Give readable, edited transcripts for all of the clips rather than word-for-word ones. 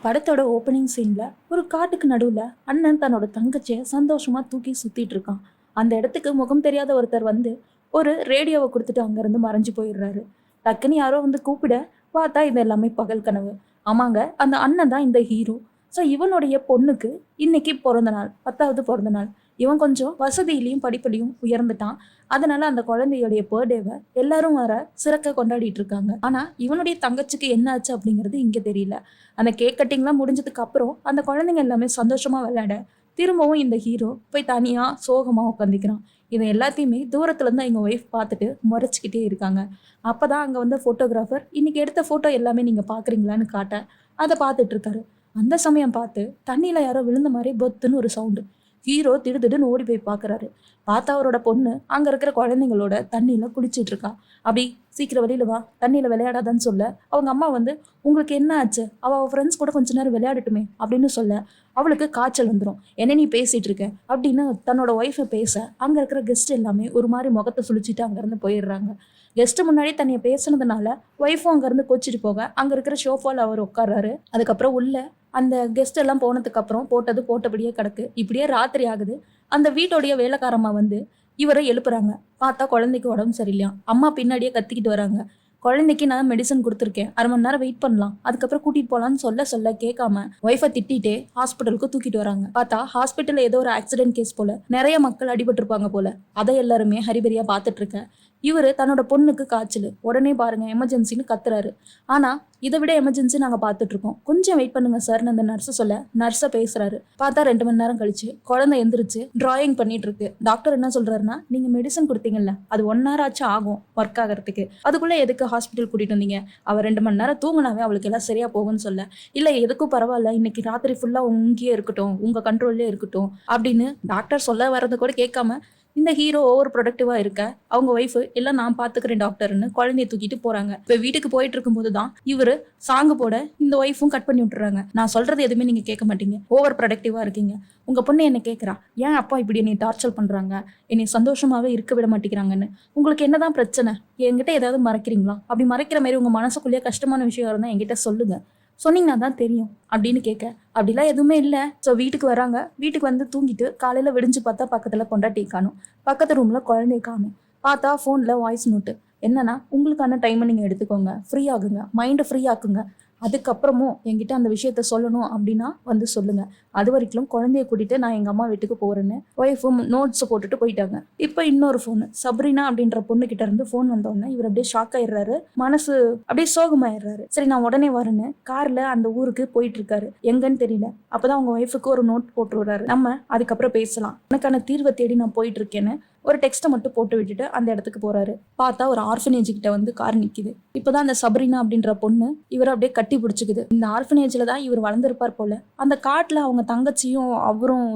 படத்தோட ஓப்பனிங் சீன்ல ஒரு காட்டுக்கு நடுவுல அண்ணன் தன்னோட தங்கச்சியை சந்தோஷமா தூக்கி சுத்திட்டு இருக்கான். அந்த இடத்துக்கு முகம் தெரியாத ஒருத்தர் வந்து ஒரு ரேடியோவை கொடுத்துட்டு அங்கிருந்து மறைஞ்சு போயிடுறாரு. டக்குன்னு யாரோ வந்து கூப்பிட பார்த்தா இது எல்லாமே பகல் கனவு. ஆமாங்க, அந்த அண்ணன் தான் இந்த ஹீரோ. ஸோ இவனுடைய பொண்ணுக்கு இன்னைக்கு பிறந்த நாள், 10வது பிறந்த நாள். இவன் கொஞ்சம் வசதியிலையும் படிப்புலையும் உயர்ந்துட்டான். அதனால அந்த குழந்தையுடைய பர்த்டேவை எல்லாரும் வர சிறக்க கொண்டாடிட்டு இருக்காங்க. ஆனா இவனுடைய தங்கச்சிக்கு என்ன ஆச்சு அப்படிங்கிறது இங்க தெரியல. அந்த கேக் கட்டிங்லாம் முடிஞ்சதுக்கு அப்புறம் அந்த குழந்தைங்க எல்லாமே சந்தோஷமா விளையாட திரும்பவும் இந்த ஹீரோ போய் தனியா சோகமா உட்காந்துக்கிறான். இதை எல்லாத்தையுமே தூரத்துல இருந்து எங்க ஒய்ஃப் பார்த்துட்டு முறைச்சிக்கிட்டே இருக்காங்க. அப்பதான் அங்க வந்த போட்டோகிராஃபர் இன்னைக்கு எடுத்த போட்டோ எல்லாமே நீங்க பாக்குறீங்களான்னு காட்ட அதை பார்த்துட்டு இருக்காரு. அந்த சமயம் பார்த்து தண்ணியில யாரோ விழுந்த மாதிரி பொத்துன்னு ஒரு சவுண்டு. ஹீரோ திடுதிடுன்னு ஓடி போய் பார்க்குறாரு. பார்த்தா அவரோட பொண்ணு அங்கே இருக்கிற குழந்தைங்களோட தண்ணியில் குளிச்சிட்டு இருக்கா. அப்படி சீக்கிரம் வெளியில வா, தண்ணியில் விளையாடாதான்னு சொல்ல அவங்க அம்மா வந்து உங்களுக்கு என்ன ஆச்சு, அவள் ஃப்ரெண்ட்ஸ் கூட கொஞ்ச நேரம் விளையாடட்டுமே அப்படின்னு சொல்ல அவளுக்கு காய்ச்சல் வந்துடும், என்ன நீ பேசிட்டு இருக்க அப்படின்னு தன்னோட ஒய்ஃபை பேச அங்கே இருக்கிற கெஸ்ட் எல்லாமே ஒரு மாதிரி முகத்தை சுழிச்சிட்டு அங்கேருந்து போயிடுறாங்க. கெஸ்ட் முன்னாடி தனியை பேசுனதுனால ஒய்ஃபும் அங்கேருந்து கொச்சிட்டு போக அங்கே இருக்கிற ஷோஃபால் அவர் உட்கார்றாரு. அதுக்கப்புறம் உள்ள அந்த கெஸ்ட் எல்லாம் போனதுக்கு அப்புறம் போட்டது போட்டபடியே கிடக்கு. இப்படியே ராத்திரி ஆகுது. அந்த வீட்டோடைய வேலைக்காரம்மா வந்து இவரை எழுப்புறாங்க. பார்த்தா குழந்தைக்கு உடம்பு சரியில்லையா. அம்மா பின்னாடியே கத்திக்கிட்டு வராங்க. குழந்தைக்கு நான் மெடிசன் கொடுத்துருக்கேன், 1/2 மணி நேரம் வெயிட் பண்ணலாம், அதுக்கப்புறம் கூட்டிட்டு போலான்னு சொல்ல கேட்காம ஒய்ஃபை திட்டிட்டே ஹாஸ்பிட்டலுக்கு தூக்கிட்டு வராங்க. பார்த்தா ஹாஸ்பிட்டல்ல ஏதோ ஒரு ஆக்சிடென்ட் கேஸ் போல, நிறைய மக்கள் அடிபட்டிருப்பாங்க போல. அதை எல்லாருமே ஹரிபரியா பார்த்துட்டு இருக்க இவரு தன்னோட பொண்ணுக்கு காய்ச்சல், உடனே பாருங்க எமர்ஜென்சின்னு கத்துறாரு. ஆனா இதை விட எமர்ஜென்சி நாங்க பார்த்துட்டு இருக்கோம், கொஞ்சம் வெயிட் பண்ணுங்க சார்னு அந்த நர்ஸை சொல்ல நர்ஸை பேசுறாரு. பார்த்தா 2 மணி நேரம் கழிச்சு குழந்தை எந்திரிச்சு டிராயிங் பண்ணிட்டு இருக்கு. டாக்டர் என்ன சொல்றாருன்னா, நீங்க மெடிசன் கொடுத்தீங்கல்ல, அது 1 hour ஆச்சு ஆகும் ஒர்க் ஆகிறதுக்கு, அதுக்குள்ள எதுக்கு ஹாஸ்பிட்டல் கூட்டிட்டு வந்தீங்க, அவ 2 மணி நேரம் தூங்கினாவே அவளுக்கு எல்லாம் சரியா போகும்னு சொல்ல, இல்ல எதுக்கும் பரவாயில்ல, இன்னைக்கு ராத்திரி ஃபுல்லா உங்கேயே இருக்கட்டும், உங்க கண்ட்ரோல்லே இருக்கட்டும் அப்படின்னு டாக்டர் சொல்ல வர்றது கூட கேட்காம இந்த ஹீரோ ஓவர் ப்ரொடக்டிவா இருக்க அவங்க ஒய்ஃபு எல்லாம் நான் பாத்துக்கிறேன் டாக்டர்னு குழந்தைய தூக்கிட்டு போறாங்க. இப்ப வீட்டுக்கு போயிட்டு இருக்கும் போதுதான் இவரு சாங்கு போட இந்த ஒய்ஃபும் கட் பண்ணி விட்டுறாங்க. நான் சொல்றது எதுவுமே நீங்க கேட்க மாட்டீங்க, ஓவர் ப்ரொடக்டிவா இருக்கீங்க. உங்க பொண்ணு என்ன கேட்கறா, ஏன் அப்பா இப்படி என்னை டார்ச்சர் பண்றாங்க, என்னை சந்தோஷமாவே இருக்க விட மாட்டேங்கிறாங்கன்னு. உங்களுக்கு என்னதான் பிரச்சனை, என்கிட்ட ஏதாவது மறைக்கிறீங்களா, அப்படி மறைக்கிற மாதிரி உங்க மனசுக்குள்ளேயே கஷ்டமான விஷயம் இருந்தா என்கிட்ட சொல்லுங்க, சொன்னீங்கன்னா தான் தெரியும் அப்படின்னு கேட்க, அப்படிலாம் எதுவுமே இல்லை. ஸோ வீட்டுக்கு வராங்க. வீட்டுக்கு வந்து தூங்கிட்டு காலையில் விடிஞ்சு பார்த்தா பக்கத்தில் பொண்டாட்டி காணும், பக்கத்து ரூமில் குழந்தைய காணும். பார்த்தா ஃபோனில் வாய்ஸ் நோட்டு, என்னன்னா உங்களுக்கான டைமை நீங்கள் எடுத்துக்கோங்க, ஃப்ரீ ஆகுங்க, மைண்டை ஃப்ரீ ஆக்குங்க, அதுக்கப்புறமும் என்கிட்ட அந்த விஷயத்த சொல்லணும் அப்படின்னா வந்து சொல்லுங்க, அது வரைக்கும் குழந்தைய கூட்டிட்டு நான் எங்க அம்மா வீட்டுக்கு போறேன்னு ஒய்ஃபும் நோட்ஸ் போட்டுட்டு போயிட்டாங்க. இப்போ இன்னொரு ஃபோனு, சப்ரினா அப்படின்ற பொண்ணு கிட்ட இருந்து ஃபோன் வந்தோடனே இவர் அப்படியே ஷாக் ஆயிடுறாரு, மனசு அப்படியே சோகமாயிடுறாரு. சரி நான் உடனே வரேன்னு கார்ல அந்த ஊருக்கு போயிட்டு இருக்காரு, எங்கன்னு தெரியல. அப்பதான் அவங்க ஒய்ஃபுக்கு ஒரு நோட் போட்டு விடுறாரு, நம்ம அதுக்கப்புறம் பேசலாம், எனக்கான தீர்வை தேடி நான் போயிட்டு இருக்கேன்னு ஒரு டெக்ஸ்ட்டை மட்டும் போட்டு விட்டுட்டு அந்த இடத்துக்கு போறாரு. பார்த்தா ஒரு ஆர்ஃபனேஜ் கிட்ட வந்து கார் நிக்குது. இப்பதான் அந்த சப்ரினா அப்படின்ற பொண்ணு இவரை அப்படியே கட்டி பிடிச்சிக்குது. இந்த ஆர்ஃபனேஜ்ல தான் இவர் வளர்ந்துருப்பார் போல. அந்த காட்டுல அவங்க தங்கச்சியும் அவரும்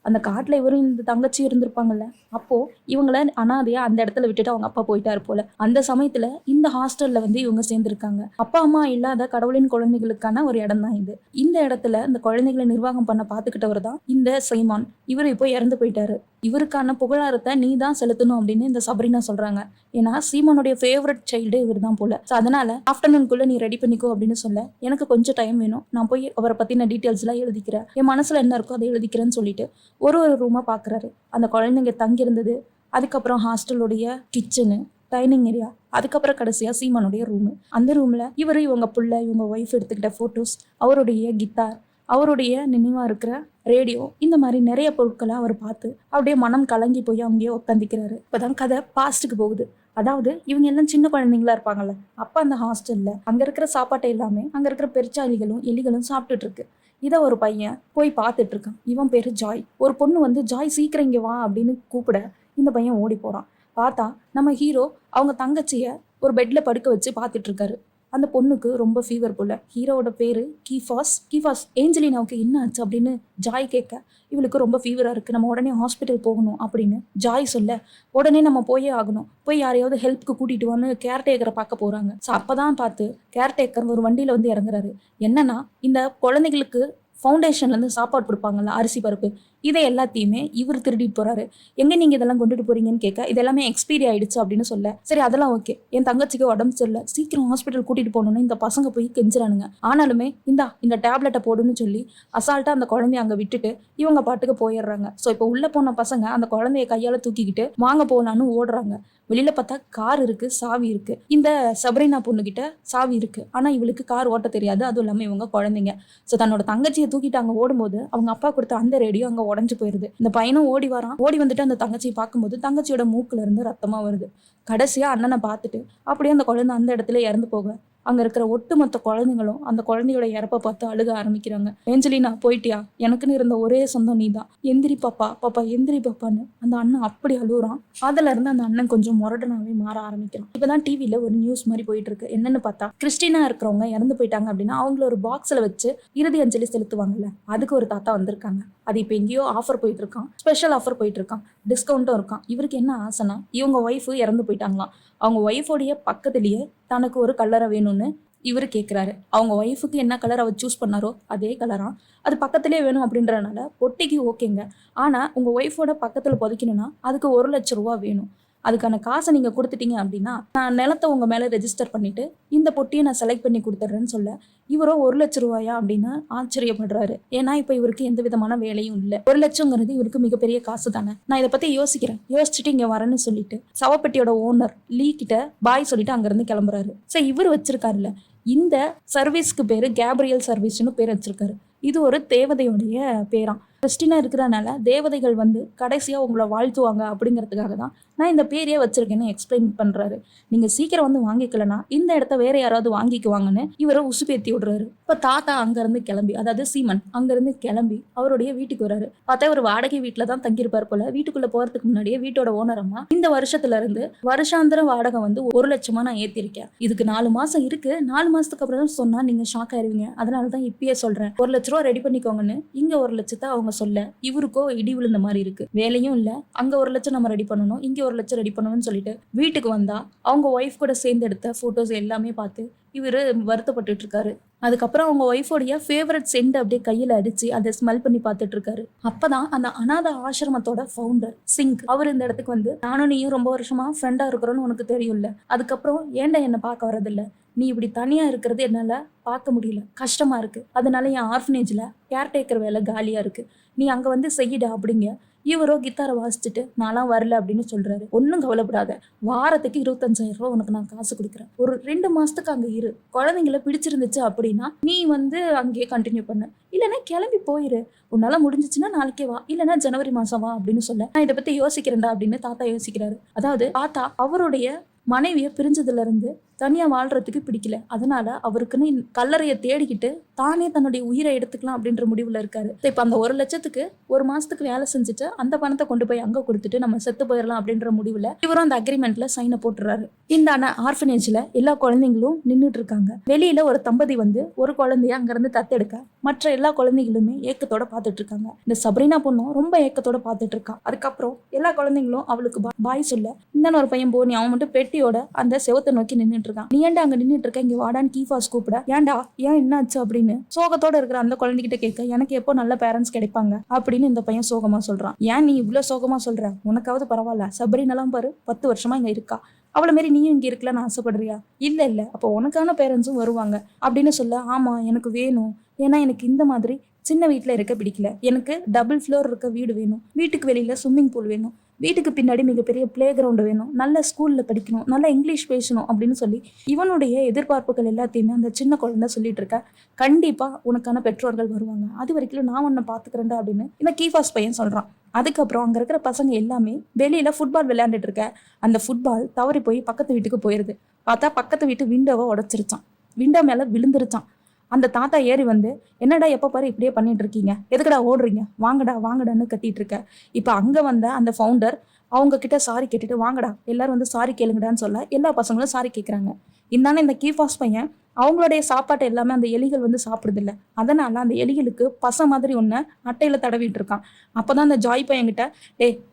அந்த காட்டுல இவரும் இந்த தங்கச்சியும் இருந்திருப்பாங்கல்ல. அப்போ இவங்கள அனாதையா அந்த இடத்துல விட்டுட்டு அவங்க அப்பா போயிட்டாரு போல. அந்த சமயத்துல இந்த ஹாஸ்டல்ல வந்து இவங்க சேர்ந்திருக்காங்க. அப்பா அம்மா இல்லாத கடவுளின் குழந்தைகளுக்கான ஒரு இடம் தான் இது. இந்த இடத்துல இந்த குழந்தைகளை நிர்வாகம் பண்ண பாத்துக்கிட்டவர் தான் இந்த சைமான். இவர் இப்போ இறந்து போயிட்டாரு. இவருக்கான புகழாரத்தை நீ தான் செலுத்தணும் அப்படின்னு இந்த சப்ரினா சொல்றாங்க. ஏன்னா சீமானுடைய ஃபேவரட் சைல்டு இவர் தான் போல. அதனால ஆஃப்டர்நூன்குள்ள நீ ரெடி பண்ணிக்கோ அப்படின்னு சொல்ல, எனக்கு கொஞ்சம் டைம் வேணும், நான் போய் அவரை பத்தின டீட்டெயில்ஸ் எல்லாம் எழுதிக்கிறேன், என் மனசுல என்ன இருக்கோ அதை எழுதிக்கிறேன்னு சொல்லிட்டு ஒரு ரூமா பாக்குறாரு. அந்த குழந்தைங்க தங்கி இருந்தது, அதுக்கப்புறம் ஹாஸ்டலுடைய கிச்சனு, டைனிங் ஏரியா, அதுக்கப்புறம் கடைசியா சீமானுடைய ரூமு. அந்த ரூம்ல இவங்க புள்ள, இவங்க ஒய்ஃப் எடுத்துக்கிட்ட போட்டோஸ், அவருடைய கிட்டார், அவருடைய நினைவா இருக்கிற ரேடியோ, இந்த மாதிரி நிறைய பொருட்களை அவர் பார்த்து அப்படியே மனம் கலங்கி போய் அங்கேயே உட்காந்துக்கிறாரு. இப்பதான் கதை பாஸ்ட்டுக்கு போகுது. அதாவது இவங்க எல்லாம் சின்ன குழந்தைங்களா இருப்பாங்கல்ல, அப்ப அந்த ஹாஸ்டல்ல அங்க இருக்கிற சாப்பாட்டை எல்லாமே அங்க இருக்கிற பெருச்சாளிகளும் எலிகளும் சாப்பிட்டுட்டு இருக்கு. இதை ஒரு பையன் போய் பார்த்துட்டு இருக்கான். இவன் பேரு ஜாய். ஒரு பொண்ணு வந்து ஜாய் சீக்கிரம் இங்க வா அப்படின்னு கூப்பிட இந்த பையன் ஓடி போறான். பார்த்தா நம்ம ஹீரோ அவங்க தங்கச்சிய ஒரு பெட்ல படுக்க வச்சு பார்த்துட்டு இருக்காரு. அந்த பொண்ணுக்கு ரொம்ப ஃபீவர் போல. ஹீரோவோட பேரு கீஃபாஸ். ஏஞ்சலினாவுக்கு என்ன ஆச்சு அப்படின்னு ஜாய் கேட்க, இவளுக்கு ரொம்ப ஃபீவரா இருக்கு, நம்ம உடனே ஹாஸ்பிட்டல் போகணும் அப்படின்னு ஜாய் சொல்ல, உடனே நம்ம போயே ஆகணும், போய் யாரையாவது ஹெல்ப்க்கு கூட்டிட்டு வான்னு கேர்டேக்கரை பார்க்க போறாங்க. ஸோ அப்பதான் பார்த்து கேர்டேக்கர் ஒரு வண்டியில வந்து இறங்குறாரு. என்னன்னா இந்த குழந்தைகளுக்கு ஃபவுண்டேஷன்லேருந்து சாப்பாடு கொடுப்பாங்கல்ல, அரிசி பருப்பு, இதை எல்லாத்தையுமே இவர் திருடிட்டு போறாரு. எங்க நீங்க இதெல்லாம் கொண்டுட்டு போறீங்கன்னு கேட்க, இதெல்லாமே எக்ஸ்பீரி ஆயிடுச்சு அப்படின்னு சொல்ல, சரி அதெல்லாம் ஓகே, என் தங்கச்சிக்கு உடம்பு சரியில்லை, சீக்கிரம் ஹாஸ்பிட்டல் கூட்டிட்டு போகணும்னு இந்த பசங்க போய் கெஞ்சுறானுங்க. ஆனாலுமே இந்த டேப்லெட்டை போடுன்னு சொல்லி அசால்ட்டா அந்த குழந்தைய அங்க விட்டுட்டு இவங்க பாட்டுக்கு போயிடுறாங்க. ஸோ இப்போ உள்ள போன பசங்க அந்த குழந்தைய கையால தூக்கிக்கிட்டு வாங்க போகலான்னு ஓடுறாங்க. வெளியில பார்த்தா கார் இருக்கு, சாவி இருக்கு. இந்த சபரினா பொண்ணுகிட்ட சாவி இருக்கு, ஆனா இவளுக்கு கார் ஓட்ட தெரியாது. அதுவும் இல்லாம இவங்க குழந்தைங்க. ஸோ தன்னோட தங்கச்சியை தூக்கிட்டு அங்க ஓடும்போது அவங்க அப்பா கொடுத்த அந்த ரேடியோ அங்க உடஞ்சு போயிருது. இந்த பையனும் ஓடி வரான். ஓடி வந்துட்டு அந்த தங்கச்சியை பார்க்கும்போது தங்கச்சியோட மூக்குல இருந்து ரத்தமா வருது. கடைசியா அண்ணனை பார்த்துட்டு அப்படியே அந்த குழந்தை அந்த இடத்துல இறந்து போக அங்க இருக்கிற ஒட்டுமொத்த குழந்தைங்களும் அந்த குழந்தையோட இறப்ப பார்த்து அழுக ஆரம்பிக்கிறாங்க. ஏஞ்சலினா போயிட்டியா, எனக்குன்னு இருந்த ஒரே சொந்தம் நீதான், எந்திரி பாப்பா, பாப்பா எந்திரி பாப்பான்னு அந்த அண்ணன் அப்படி அழுகுறான். அதுல இருந்து அந்த அண்ணன் கொஞ்சம் முரடனாவே மாற ஆரம்பிக்கிறான். இப்பதான் டிவில ஒரு நியூஸ் மாதிரி போயிட்டு இருக்கு. என்னன்னு பார்த்தா, கிறிஸ்டினா இருக்கிறவங்க இறந்து போயிட்டாங்க அப்படின்னா அவங்கள ஒரு பாக்ஸ்ல வச்சு இறுதி அஞ்சலி செலுத்துவாங்கல்ல, அதுக்கு ஒரு தாத்தா வந்திருக்காங்க. அது இப்போ எங்கேயோ ஆஃபர் போயிட்டு இருக்கான், ஸ்பெஷல் ஆஃபர் போயிட்டு இருக்கான், டிஸ்கவுண்ட்டும் இருக்கான். இவருக்கு என்ன ஆசைனா, இவங்க ஒய்ஃபு இறந்து போயிட்டாங்களாம். அவங்க ஒய்ஃபோடைய பக்கத்துலயே தனக்கு ஒரு கலரை வேணும்னு இவர் கேட்குறாரு. அவங்க ஒய்ஃபுக்கு என்ன கலர் அவர் சூஸ் பண்ணாரோ அதே கலரா அது பக்கத்துலேயே வேணும் அப்படின்றனால பொட்டிக்கு ஓகேங்க. ஆனால் உங்கள் ஒய்ஃபோட பக்கத்தில் புதைக்கணும்னா அதுக்கு 1,00,000 ரூபா வேணும். அதுக்கான காசை நீங்கள் கொடுத்துட்டீங்க அப்படின்னா நான் நிலத்தை உங்கள் மேலே ரெஜிஸ்டர் பண்ணிவிட்டு இந்த பொட்டியை நான் செலக்ட் பண்ணி கொடுத்துட்றேன்னு சொல்ல, இவரோ 1,00,000 ரூபாயா அப்படின்னு ஆச்சரியப்படுறாரு. ஏன்னா இப்போ இவருக்கு எந்த விதமான வேலையும் இல்லை. 1,00,000ங்கிறது இவருக்கு மிகப்பெரிய காசு தானே. நான் இதை பற்றி யோசிச்சுட்டு இங்கே வரேன்னு சொல்லிட்டு சவப்பெட்டியோட ஓனர் லீ கிட்ட பாய் சொல்லிட்டு அங்கேருந்து கிளம்புறாரு. சரி, இவர் வச்சிருக்காருல்ல இந்த சர்வீஸ்க்கு பேரு கேப்ரியல் சர்வீஸ்னு பேர் வச்சிருக்காரு. இது ஒரு தேவதையுடைய பேராம். கிறிஸ்டினா இருக்கிறனால தேவதைகள் வந்து கடைசியா உங்களை வாழ்த்துவாங்க அப்படிங்கிறதுக்காக தான் நான் இந்த பேரையே வச்சிருக்கேன்னு எக்ஸ்பிளைன் பண்றாரு. நீங்க சீக்கிரம் வந்து வாங்கிக்கலனா இந்த இடத்த வேற யாராவது வாங்கிக்குவாங்கன்னு இவரை உசுப்பேத்தி விடுறாரு. இப்ப தாத்தா அங்கிருந்து கிளம்பி, அதாவது சீமன் அங்கிருந்து கிளம்பி அவருடைய வீட்டுக்கு வர்றாரு. பார்த்தா ஒரு வாடகை வீட்டுல தான் தங்கியிருப்பார் போல. வீட்டுக்குள்ள போறதுக்கு முன்னாடியே வீட்டோட ஓனர் அம்மா, இந்த வருஷத்துல இருந்து வருஷாந்திர வாடகை வந்து 1,00,000 நான் ஏத்திருக்கேன், இதுக்கு 4 மாசம் இருக்கு, 4 மாசத்துக்கு அப்புறம் தான் சொன்னா நீங்க ஷாக் ஆயிருவீங்க, அதனாலதான் இப்பயே சொல்றேன், 1,00,000 ரூபா ரெடி பண்ணிக்கோங்கன்னு இங்க 1,00,000 அவங்க சொல்ல இவருக்கோ இடி விழுந்த மாதிரி இருக்கு. வேலையும் இல்ல, அங்க 1,00,000 நம்ம ரெடி பண்ணணும், இங்க 1,00,000 ரெடி பண்ணணும்னு சொல்லிட்டு வீட்டுக்கு வந்தா அவங்க ஒய்ஃப் கூட சேர்ந்து எடுத்த போட்டோஸ் எல்லாமே பார்த்து இவரு வருத்தப்பட்டு இருக்காரு. அதுக்கப்புறம் அவங்க ஒய்ஃபோடைய ஃபேவரட் சென்ட் அப்படியே கையில அடிச்சு அதை ஸ்மெல் பண்ணி பார்த்துட்டு இருக்காரு. அப்பதான் அந்த அநாத ஆசிரமத்தோட ஃபவுண்டர் சிங் அவர் இந்த இடத்துக்கு வந்து, நானும் நீயும் ரொம்ப வருஷமா ஃப்ரெண்டா இருக்கிறோன்னு உனக்கு தெரியும்ல, அதுக்கப்புறம் ஏன்டா என்ன பார்க்க வரதில்ல, நீ இப்படி தனியா இருக்கிறது என்னால பார்க்க முடியல, கஷ்டமா இருக்கு, அதனால என் ஆர்ஃபனேஜ்ல கேர்டேக்கர் வேலை காலியா இருக்கு, நீ அங்க வந்து செய்யிடா அப்படிங்க. இவரோ கித்தாரை வாசிச்சுட்டு நான்லாம் வரல அப்படின்னு சொல்றாரு. ஒன்றும் கவலைப்படாத, வாரத்துக்கு 25,000 ரூபா உனக்கு நான் காசு கொடுக்குறேன், ஒரு 2 மாசத்துக்கு அங்க இரு, குழந்தைங்கள பிடிச்சிருந்துச்சு அப்படின்னா நீ வந்து அங்கேயே கண்டினியூ பண்ண, இல்லைன்னா கிளம்பி போயிரு, உன்னால முடிஞ்சிச்சுன்னா நாளைக்கே வா, இல்லைன்னா ஜனவரி மாசம் வா அப்படின்னு சொல்ல, நான் இதை பத்தி யோசிக்கிறேன்டா அப்படின்னு தாத்தா யோசிக்கிறாரு. அதாவது தாத்தா அவருடைய மனைவியை பிரிஞ்சதுல இருந்து தனியா வாழ்றதுக்கு பிடிக்கல, அதனால அவருக்குன்னு கல்லறையை தேடிக்கிட்டு தானே தன்னுடைய உயிரை எடுத்துக்கலாம் அப்படின்ற முடிவுல இருக்காரு. இப்ப அந்த 1,00,000க்கு ஒரு மாசத்துக்கு வேலை செஞ்சுட்டு அந்த பணத்தை கொண்டு போய் அங்க கொடுத்துட்டு நம்ம செத்து போயிடலாம் அப்படின்ற முடிவுல இவரும் அந்த அக்ரிமெண்ட்ல சைனை போட்டுறாரு. இந்த ஆர்ஃபனேஜ்ல எல்லா குழந்தைங்களும் நின்றுட்டு இருக்காங்க. வெளியில ஒரு தம்பதி வந்து ஒரு குழந்தைய அங்க இருந்து தத்தெடுக்க மற்ற எல்லா குழந்தைகளுமே ஏக்கத்தோட பாத்துட்டு இருக்காங்க. இந்த சபரினா பொண்ணும் ரொம்ப ஏக்கத்தோட பாத்துட்டு இருக்கா. அதுக்கப்புறம் எல்லா குழந்தைங்களும் அவளுக்கு பாய் சொல்ல, இந்த ஒரு பையன் போனி அவன் மட்டும் பெட்டியோட அந்த செவத்தை நோக்கி நின்றுட்டு இருக்கான். நீ ஏன்டா அங்க நின்றுட்டு இருக்க, இங்க வாடான்னு கீஃபாஸ் கூப்பிட, ஏன்டா ஏன் என்னாச்சு அப்படின்னு சோகத்தோட இருக்கிற அந்த குழந்தைகிட்ட கேட்க, எனக்கு எப்போ நல்ல பேரண்ட்ஸ் கிடைப்பாங்க அப்படின்னு இந்த பையன் சோகமா சொல்றான். ஏன் நீ இவ்வளவு சோகமா சொல்ற, உனக்காவது பரவாயில்ல, சபரினெல்லாம் பாரு 10 வருஷமா இங்க இருக்கா, அவளை மாரி நீயும் இங்க இருக்கலான்னு ஆசைப்படுறியா, இல்ல அப்போ உனக்கான பேரண்ட்ஸும் வருவாங்க அப்படின்னு சொல்ல, ஆமா எனக்கு வேணும், ஏன்னா எனக்கு இந்த மாதிரி சின்ன வீட்டுல இருக்க பிடிக்கல, எனக்கு டபுள் ஃப்ளோர் இருக்க வீடு வேணும், வீட்டுக்கு வெளியில ஸ்விம்மிங் பூல் வேணும், வீட்டுக்கு பின்னாடி மிகப்பெரிய பிளே கிரவுண்டு வேணும், நல்ல ஸ்கூல்ல படிக்கணும், நல்ல இங்கிலீஷ் பேசணும் அப்படின்னு சொல்லி இவனுடைய எதிர்பார்ப்புகள் எல்லாத்தையுமே அந்த சின்ன குழந்தை சொல்லிட்டு இருக்க. கண்டிப்பா உனக்கான பெற்றோர்கள் வருவாங்க, அது வரைக்கும் நான் உன்னை பாத்துக்கிறேன்டா அப்படின்னு இந்த கீஃபாஸ் பையன் சொல்றான். அதுக்கப்புறம் அங்க இருக்கிற பசங்க எல்லாமே வெளியில ஃபுட்பால் விளையாண்டுட்டு இருக்க, அந்த ஃபுட்பால் தவறி போய் பக்கத்து வீட்டுக்கு போயிருது. பார்த்தா பக்கத்து வீட்டு விண்டோவை உடைச்சிருச்சான், விண்டோ மேல விழுந்துருச்சான். அந்த தாத்தா ஏறி வந்து, என்னடா எப்போ பாரு இப்படியே பண்ணிட்டு இருக்கீங்க, எதுக்கடா ஓடுறீங்க, வாங்கடா வாங்கடான்னு கத்திட்டு இருக்க. இப்போ அங்க வந்த அந்த ஃபவுண்டர் அவங்க கிட்ட சாரி கேட்டுட்டு, வாங்கடா எல்லாரும் வந்து சாரி கேளுங்கடான்னு சொல்ல எல்லா பசங்களும் சாரி கேட்குறாங்க. இந்தானே இந்த கீஃபாஸ் பையன் அவங்களுடைய சாப்பாட்டை எல்லாமே அந்த எலிகள் வந்து சாப்பிடுது இல்லை, அதனால அந்த எலிகளுக்கு பசை மாதிரி ஒன்று அட்டையில தடவிட்டு இருக்கான். அப்போதான் அந்த ஜாய் பையன்கிட்ட,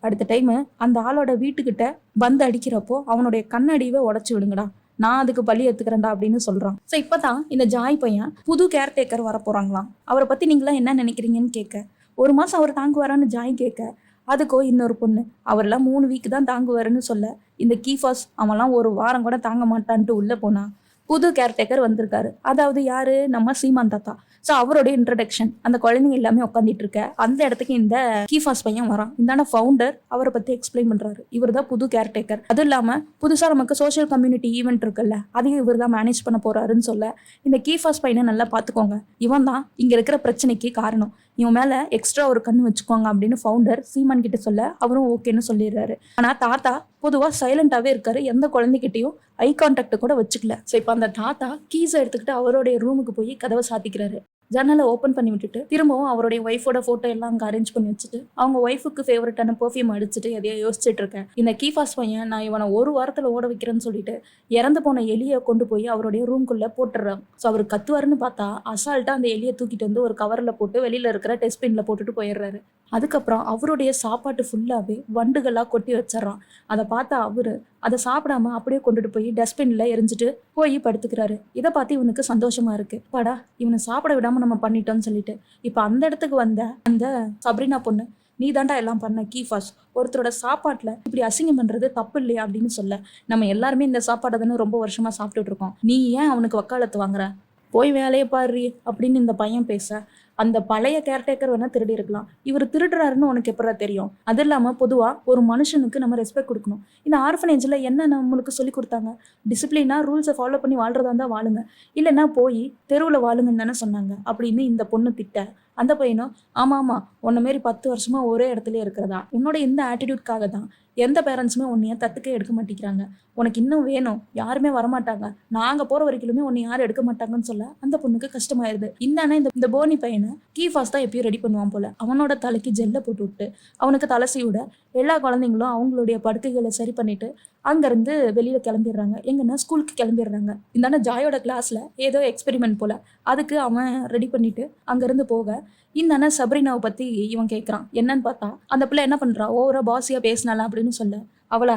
அடுத்த டைம் அந்த ஆளோட வீட்டுக்கிட்ட வந்து அடிக்கிறப்போ அவனுடைய கண்ணடியவே உடச்சி விடுங்கடா, நான் அதுக்கு பள்ளி எடுத்துக்கிறேன்டா அப்படின்னு சொல்றான். ஸோ இப்பதான் இந்த ஜாய் பையன் புது கேர்டேக்கர் வர போறாங்களாம். அவரை பத்தி நீங்களாம் என்ன நினைக்கிறீங்கன்னு கேட்க, 1 மாசம் அவர் தாங்குவாரான்னு ஜாய் கேட்க, அதுக்கோ இன்னொரு பொண்ணு, அவரெல்லாம் 3 வீக் தான் தாங்குவாருன்னு சொல்ல, இந்த கீஃபாஸ் அவன்லாம் 1 வாரம் கூட தாங்க மாட்டான்ட்டு உள்ள போனா, புது கேர்டேக்கர் வந்திருக்காரு. அதாவது யாரு? நம்ம சீமான் தாத்தா. ஸோ அவருடைய இன்ட்ரடக்ஷன். அந்த குழந்தைங்க எல்லாமே உட்காந்துட்டு இருக்க அந்த இடத்துக்கு இந்த கீஃபாஸ் பையன் வரான். இந்தான ஃபவுண்டர் அவரை பத்தி எக்ஸ்பிளைன் பண்றாரு. இவர் தான் புது கேர்டேக்கர். அதுவும் இல்லாம புதுசா நமக்கு சோஷியல் கம்யூனிட்டி ஈவெண்ட் இருக்குல்ல, அதையும் இவர் தான் மேனேஜ் பண்ண போறாருன்னு சொல்ல, இந்த கீஃபாஸ் பையனை நல்லா பாத்துக்கோங்க, இவன் தான் இங்க இருக்கிற பிரச்சனைக்கு காரணம், இவன் மேல எக்ஸ்ட்ரா ஒரு கண்ணு வச்சுக்கோங்க அப்படின்னு ஃபவுண்டர் சீமான் கிட்ட சொல்ல, அவரும் ஓகேன்னு சொல்லிடுறாரு. ஆனா தாத்தா பொதுவா சைலண்டாவே இருக்காரு. எந்த குழந்தைகிட்டையும் ஐ கான்டாக்ட் கூட வச்சுக்கல. ஸோ இப்போ அந்த தாத்தா கீஸை எடுத்துக்கிட்டு அவருடைய ரூமுக்கு போய் கதவை சாத்திக்கிறாரு. ஜன்னலை ஓப்பன் பண்ணி விட்டுட்டு திரும்பவும் அவருடைய ஒய்ஃபோட ஃபோட்டோ எல்லாம் அங்கே அரேஞ்ச் பண்ணி வச்சுட்டு அவங்க ஒய்ஃபுக்கு ஃபேவரட்டான பெர்ஃப்யூம் அடிச்சுட்டு எதையோ யோசிச்சுட்டு இருக்கேன். இந்த கீஃபாஸ் பையன் நான் இவனை 1 வாரத்தில் ஓட வைக்கிறேன்னு சொல்லிட்டு இறந்து போன எலியை கொண்டு போய் அவருடைய ரூம்குள்ளே போட்டுடுறான். ஸோ அவர் கத்துவாருன்னு பார்த்தா அசால்ட்டாக அந்த எலியை தூக்கிட்டு வந்து ஒரு கவரில் போட்டு வெளியில் இருக்கிற டஸ்ட்பின்ல போட்டுட்டு போயிடுறாரு. அதுக்கப்புறம் அவருடைய சாப்பாட்டு ஃபுல்லாகவே வண்டுகளாக கொட்டி வச்சிடறான். அதை பார்த்தா அவரு அதை சாப்பிடாம அப்படியே கொண்டுட்டு போய் டஸ்ட்பின்ல எரிஞ்சிட்டு போய் படுத்துக்கிறாரு. இதை பார்த்து இவனுக்கு சந்தோஷமா இருக்கு. படா இவனை சாப்பிட விடாம நம்ம பண்ணிட்டோம்னு சொல்லிட்டு இப்போ அந்த இடத்துக்கு வந்த அந்த சப்ரினா பொண்ணு, நீ தாண்டா எல்லாம் பண்ண கீஃபாஸ், ஒருத்தரோட சாப்பாட்டில் இப்படி அசிங்கம் பண்ணுறது தப்பு இல்லையா அப்படின்னு சொல்ல, நம்ம எல்லாருமே இந்த சாப்பாடை தானே ரொம்ப வருஷமாக சாப்பிட்டுட்டு இருக்கோம், நீ ஏன் அவனுக்கு வக்காலத்து வாங்குற, போய் வேலையை பாரு அப்படின்னு இந்த பையன் பேச, அந்த பழைய கேர்டேக்கர் வேணா திருடி இருக்கலாம், இவர் திருடுறாருன்னு உனக்கு எப்படா தெரியும், அது இல்லாமல் பொதுவாக ஒரு மனுஷனுக்கு நம்ம ரெஸ்பெக்ட் கொடுக்கணும். இந்த ஆர்ஃபனேஜில் என்ன நம்மளுக்கு சொல்லி கொடுத்தாங்க, டிசிப்ளினா ரூல்ஸை ஃபாலோ பண்ணி வாழ்றதா இருந்தால் வாழுங்க, இல்லைன்னா போய் தெருவில் வாழுங்கன்னு தானே சொன்னாங்க அப்படின்னு இந்த பொண்ணு திட்ட, அந்த பையனும் ஆமா உன்ன மாரி 10 வருஷமா ஒரே இடத்துல இருக்கிறதா, உன்னோட இந்த ஆட்டிடியூட்காக தான் எந்த பேரண்ட்ஸுமே உன்னைய தட்டுக்கே எடுக்க மாட்டேங்கிறாங்க, உனக்கு இன்னும் வேணும், யாருமே வரமாட்டாங்க, நாங்கள் போகிற வரைக்குமே உன்னை யாரும் எடுக்க மாட்டாங்கன்னு சொல்ல அந்த பொண்ணுக்கு கஷ்டமாயிருது. இந்த போனி பையனை கீஃபாஸ் தான் எப்பயும் ரெடி பண்ணுவான் போல. அவனோட தலைக்கு ஜெல்லை போட்டு விட்டு அவனுக்கு தலை சீவிட எல்லா குழந்தைங்களும் அவங்களுடைய படுக்கைகளை சரி பண்ணிட்டு அங்கேருந்து வெளியில் கிளம்பிடுறாங்க. எங்கன்னா ஸ்கூலுக்கு கிளம்பிடுறாங்க. இந்தான ஜாயோட கிளாஸில் ஏதோ எக்ஸ்பெரிமெண்ட் போல், அதுக்கு அவன் ரெடி பண்ணிட்டு அங்கேருந்து போக இந்தான சப்ரினாவை பற்றி இவன் கேட்குறான். என்னன்னு பார்த்தா அந்த பிள்ளை என்ன பண்ணுறா, ஓவரா பாசியாக பேசினாலாம் அப்படின்னு சொல்ல, அவளா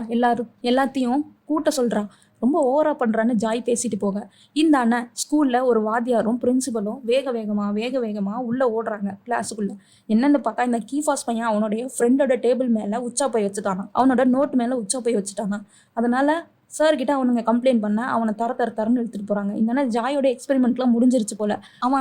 எல்லாத்தையும் கூட்ட சொல்கிறான், ரொம்ப ஓவரா பண்ணுறான்னு ஜாய் பேசிட்டு போக, இந்த அண்ணன் ஸ்கூலில் ஒரு வாத்தியாரும் பிரின்சிபலும் வேக வேகமாக உள்ளே ஓடுறாங்க கிளாஸுக்குள்ளே. என்னென்னு பார்த்தா இந்த கீஃபாஸ் பையன் அவனுடைய ஃப்ரெண்டோட டேபிள் மேலே உச்சா போய் வச்சுட்டானா, அவனோட நோட் மேலே உச்சா போய் வச்சுட்டானா. அதனால சார்கிட்ட அவனுங்க கம்ப்ளைண்ட் பண்ண அவனை தரன்னு எடுத்துகிட்டு போகிறாங்க. இந்த ஜாயோட எக்ஸ்பெரிமெண்ட்லாம் முடிஞ்சிருச்சு போல்.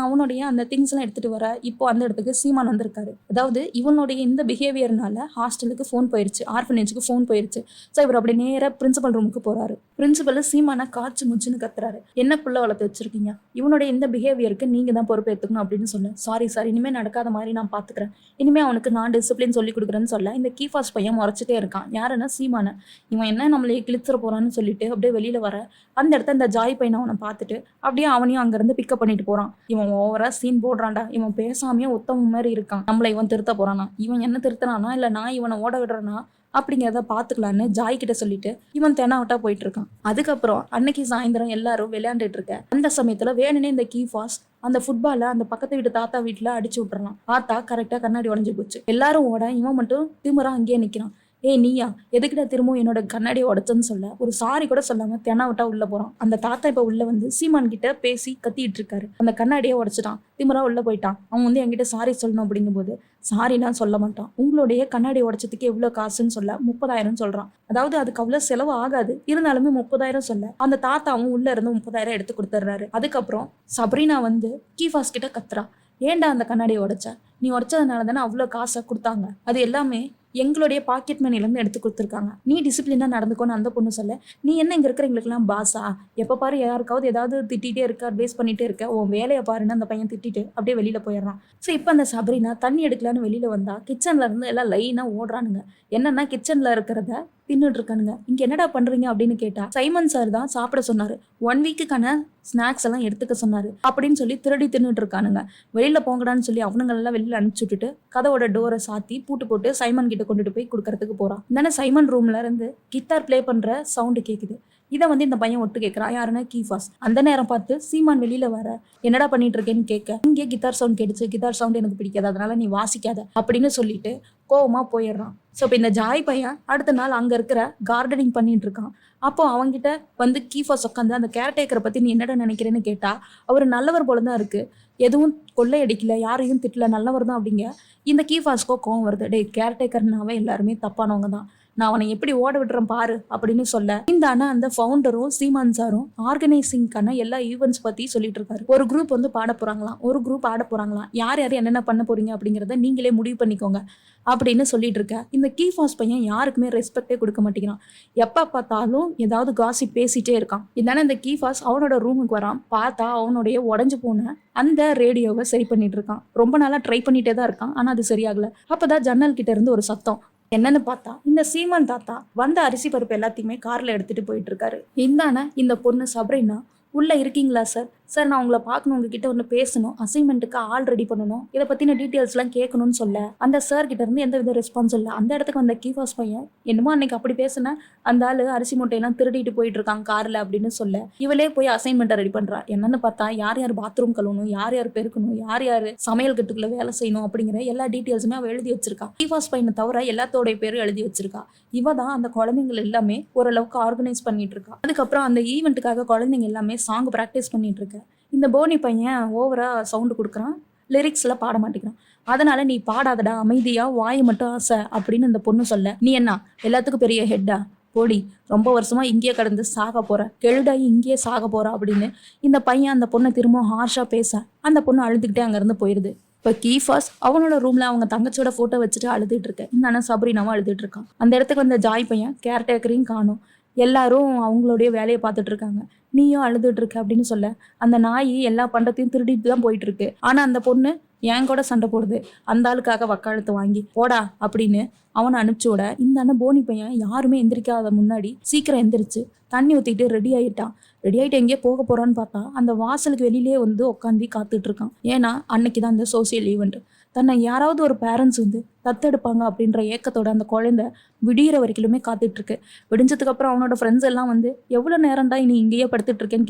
அவனுடைய அந்த திங்ஸ்லாம் எடுத்துகிட்டு வர இப்போ அந்த இடத்துக்கு சீமான் வந்திருக்காரு. அதாவது இவனுடைய இந்த பிஹேவியர்னால ஹாஸ்டலுக்கு ஃபோன் போயிடுச்சு, ஆர்ஃபனேஜுக்கு ஃபோன் போயிடுச்சு. ஸோ இவர் அப்படி நேராக பிரின்சிபல் ரூமுக்கு போகிறாரு. பிரின்சிபல் சீமானை காய்ச்சி முச்சுன்னு கத்துறாரு. என்ன புள்ள வளர்த்து வச்சிருக்கீங்க, இவனுடைய இந்த பிஹேவியருக்கு நீங்கள் தான் பொறுப்பு எடுத்துக்கணும் அப்படின்னு சொல்ல, சாரி இனிமேல் நடக்காத மாதிரி நான் பார்த்துக்கிறேன், இனிமேல் அவனுக்கு நான் டிசிப்ளின் சொல்லி கொடுக்குறேன்னு சொல்ல, இந்த கீஃபாஸ் பையன் முறைச்சிட்டே இருக்கான். யாருன்னா சீமானை. இவன் என்ன நம்மளே கிழிச்சிட போறான்னு சொல்லிட்டு அப்படியே வெளியில வர அந்த இடத்த இந்த ஜாய் பையனை அவனை பார்த்துட்டு அப்படியே அவனையும் அங்கிருந்து பிக்கப் பண்ணிட்டு போறான். இவன் ஓவரா சீன் போடுறான்டா, இவன் பேசாமையே உத்தம மாதிரி இருக்கான், நம்மள இவன் திருத்த போறானா, இவன் என்ன திருத்தனானா இல்லை நான் இவனை ஓட விடுறேனா அப்படிங்கிறத பார்த்துக்கலான்னு ஜாய் கிட்ட சொல்லிட்டு இவன் தெனாவட்டா போயிட்டு இருக்கான். அதுக்கப்புறம் அன்னைக்கு சாயந்தரம் எல்லாரும் விளையாண்டுட்டு இருக்க அந்த சமயத்துல வேணுனே இந்த கீஃபாஸ் அந்த ஃபுட்பாலை அந்த பக்கத்து வீட்டு தாத்தா வீட்டுல அடிச்சு விட்டுறான். தாத்தா கரெக்டா கண்ணாடி உடஞ்சு போச்சு. எல்லாரும் ஓட இவன் மட்டும் திமிரா அங்கேயே நிக்கிறான். ஏய் நீயா எதுக்கிட்ட திரும்பவும் என்னோட கண்ணாடியை உடச்சன்னு சொல்ல ஒரு சாரி கூட சொல்லாம தெனாவட்டா உள்ள போறான். அந்த தாத்தா இப்ப உள்ள வந்து சீமான் கிட்ட பேசி கத்திட்டு இருக்காரு. அந்த கண்ணாடியை உடைச்சிட்டான், திமிரா உள்ள போயிட்டான். அவன் வந்து என்கிட்ட சாரி சொல்லணும் அப்படிங்கும் போது சாரிலாம் சொல்ல மாட்டான். உங்களுடைய கண்ணாடி உடைச்சதுக்கு எவ்வளவு காசுன்னு சொல்ல 30,000 சொல்றான். அதாவது அதுக்கு அவ்வளவு செலவு ஆகாது, இருந்தாலுமே 30,000 சொல்ல அந்த தாத்தாவும் உள்ள இருந்து 30,000 எடுத்து கொடுத்துட்றாரு. அதுக்கப்புறம் சப்ரினா வந்து கீஃபாஸ் கிட்ட கத்துறா, ஏன்டா அந்த கண்ணாடியை உடைச்ச, நீ உடைச்சதுனால தானே அவ்வளோ காசை கொடுத்தாங்க, அது எல்லாமே எங்களுடைய பாக்கெட் மணிலேருந்து எடுத்து கொடுத்துருக்காங்க, நீ டிசிப்ளினாக நடந்துக்கோன்னு அந்த பொண்ணு சொல்ல, நீ என்ன இங்கே இருக்கிறவங்களுக்குலாம் பாஸா, எப்போ பாரு யாருக்காவது ஏதாவது திட்டிகிட்டே இருக்க, அட்வைஸ் பண்ணிகிட்டே இருக்க, உன் வேலையை பாருன்னு அந்த பையன் திட்டிட்டு அப்படியே வெளியில் போயிடுறான். ஸோ இப்போ அந்த சபரினா தண்ணி எடுக்கலான்னு வெளியில் வந்தா கிச்சனில் இருந்து எல்லாம் லைனாக ஓடுறானுங்க. என்னன்னா கிச்சனில் இருக்கிறத தின்னுட்டு இருக்கானுங்க. இங்க என்னடா பண்றீங்க அப்படின்னு கேட்டா சைமன் சார் தான் சாப்பிட சொன்னாரு, 1 வீக்குக்கான ஸ்நாக்ஸ் எல்லாம் எடுத்துக்க சொன்னாரு அப்படின்னு சொல்லி திருடி தின்னுட்டு இருக்கானுங்க. வெளியில போங்கடான்னு சொல்லி அவனுங்களெல்லாம் வெளியில அனுப்பிச்சு விட்டுட்டு கதவோட டோரை சாத்தி பூட்டு போட்டு சைமன் கிட்ட கொண்டுட்டு போய் கொடுக்கறதுக்கு போறான். இந்த சைமன் ரூம்ல இருந்து கிட்டார் பிளே பண்ற சவுண்டு கேக்குது. இதை வந்து இந்த பையன் ஒட்டு கேட்கறான். யாருன்னா கீஃபாஸ். அந்த நேரம் பார்த்து சீமான் வெளியில வர, என்னடா பண்ணிட்டு இருக்கேன்னு கேட்க, இங்கே கிட்டார் சவுண்ட் கேட்டுச்சு, கிட்டார் சவுண்ட் எனக்கு பிடிக்காது, அதனால நீ வாசிக்காத அப்படின்னு சொல்லிட்டு கோவமா போயிடுறான். ஸோ இப்போ இந்த ஜாய் பையன் அடுத்த நாள் அங்கே இருக்கிற கார்டனிங் பண்ணிட்டு இருக்கான். அப்போ அவங்ககிட்ட வந்து கீஃபாஸ் உட்காந்து அந்த கேர்டேக்கரை பற்றி நீ என்னடா நினைக்கிறேன்னு கேட்டா, அவர் நல்லவர் போல தான் இருக்கு, எதுவும் கொள்ளையடிக்கல, யாரையும் திட்டல, நல்லவர் தான் அப்படிங்க. இந்த கீஃபாஸ்கோ கோவம் வருது. டேய் கேர்டேக்கர்னாவே எல்லாருமே தப்பானவங்க தான், நான் அவனை எப்படி ஓட விடுறேன் பாரு அப்படின்னு சொல்ல, இந்த அண்ணா அந்த ஃபவுண்டரும் சீமான் சாரும் ஆர்கனைசிங்கான எல்லா ஈவெண்ட்ஸ் பத்தி சொல்லிட்டு இருக்காரு. ஒரு குரூப் வந்து பாட போறாங்களாம், ஒரு குரூப் ஆட போறாங்களாம், யார் யார் என்னென்ன பண்ண போறீங்க அப்படிங்கிறத நீங்களே முடிவு பண்ணிக்கோங்க அப்படின்னு சொல்லிட்டு இருக்க. இந்த கீஃபாஸ் பையன் யாருக்குமே ரெஸ்பெக்டே கொடுக்க மாட்டேங்கிறான். எப்ப பார்த்தாலும் ஏதாவது காசிப் பேசிட்டே இருக்கான். இதனால இந்த கீஃபாஸ் அவனோட ரூமுக்கு வரான். பார்த்தா அவனுடைய உடஞ்சு போன அந்த ரேடியோவை சரி பண்ணிட்டு இருக்கான். ரொம்ப நாளா ட்ரை பண்ணிட்டே தான் இருக்கான், ஆனா அது சரியாகல. அப்பதான் ஜன்னல் கிட்ட இருந்து ஒரு சத்தம். என்னன்னு பார்த்தா இந்த சீமான் தாத்தா வந்த அரிசி பருப்பு எல்லாத்தையுமே கார்ல எடுத்துட்டு போயிட்டு இருக்காரு. இந்தான இந்த பொண்ணு சப்ரினா, உள்ள இருக்கீங்களா சார்? சார் நான் உங்களை பார்க்கணும், உங்ககிட்ட ஒன்று பேசணும், அசைன்மெண்ட்டுக்கு ஆள் ரெடி பண்ணணும், இதை பற்றின டீட்டெயில்ஸ்லாம் கேட்கணும்னு சொல்ல அந்த சார் கிட்ட இருந்து எந்த வித ரெஸ்பான்ஸ் இல்லை. அந்த இடத்துக்கு வந்த கீஃபாஸ் பையன், என்னமோ அன்னைக்கு அப்படி பேசுனேன், அந்த ஆள் அரிசி மூட்டையெல்லாம் திருடிட்டு போயிட்டு இருக்காங்க காரில் அப்படின்னு சொல்ல, இவளே போய் அசைன்மெண்ட்டை ரெடி பண்ணுறா. என்னன்னு பார்த்தா யார் யார் பாத்ரூம் கழுவணும், யார் யார் பெருக்கணும், யார் யார் சமையல் கட்டுக்குள்ள வேலை செய்யணும் அப்படிங்கிற எல்லா டீட்டெயில்ஸுமே அவள் எழுதி வச்சிருக்கா. கீஃபாஸ் பையனை தவிர எல்லாத்தோடைய பேரும் எழுதி வச்சிருக்கா. இவ தான் அந்த குழந்தைங்கள் எல்லாமே ஓரளவுக்கு ஆர்கனைஸ் பண்ணிட்டு இருக்கா. அதுக்கப்புறம் அந்த ஈவெண்ட்டுக்காக குழந்தைங்க எல்லாமே சாங் ப்ராக்டிஸ் பண்ணிட்டு இருக்க. இந்த போனி பையன் ஓவரா சவுண்டு கொடுக்குறான், லிரிக்ஸ்ல பாட மாட்டேங்கிறான். அதனால நீ பாடாதடா, அமைதியா வாயை மட்டும் ஆசை அப்படின்னு இந்த பொண்ணு சொல்ல, நீ என்ன எல்லாத்துக்கும் பெரிய ஹெட்டா, போடி, ரொம்ப வருஷமா இங்கேயே கடந்து சாக போற, கெழுடாயி இங்கேயே சாக போறா அப்படின்னு இந்த பையன் அந்த பொண்ணை திரும்ப ஹார்ஷா பேச அந்த பொண்ணு அழுதுகிட்டே அங்கிருந்து போயிருது. இப்போ கீஃபாஸ் அவனோட ரூம்ல அவங்க தங்கச்சியோட போட்டோ வச்சுட்டு அழுதுட்டு இருக்க. இந்த அண்ணன் சப்ரினாவும் அழுதுட்டு இருக்கான். அந்த இடத்துக்கு வந்த ஜாய் பையன் கேர்டேக்கரையும் காணும். எல்லாரும் அவங்களுடைய வேலையை பார்த்துட்டு இருக்காங்க. நீயும் அழுதுட்டு இருக்க அப்படின்னு சொல்ல, அந்த நாய் எல்லா பண்டத்தையும் திருடிட்டு தான் போயிட்டு இருக்கு. ஆனா அந்த பொண்ணு என் கூட சண்டை போடுது, அந்த ஆளுக்காக வக்காலத்து வாங்கி போடா அப்படின்னு அவனை அனுப்பிச்சு விட, இந்த அண்ணன் போனி பையன் யாருமே எந்திரிக்காத முன்னாடி சீக்கிரம் எந்திரிச்சு தண்ணி ஊற்றிட்டு ரெடி ஆகிட்டான். ரெடி ஆகிட்டு எங்கேயே போக போறான்னு பார்த்தா அந்த வாசலுக்கு வெளியிலே வந்து உட்காந்து காத்துட்டு இருக்கான். ஏன்னா அன்னைக்கு தான் அந்த சோசியல் ஈவெண்ட். தன்னை யாராவது ஒரு பேரண்ட்ஸ் வந்து தத்தெடுப்பாங்க அப்படின்ற ஏக்கத்தோட அந்த குழந்தை விடிகிற வரைக்குமே காத்துட்டு இருக்கு. விடிஞ்சதுக்கு அப்புறம் அவனோட ஃப்ரெண்ட்ஸ் எல்லாம் வந்து எவ்வளவு நேரம்டா நீ இங்கேயே படுத்துட்டு இருக்கேன்னு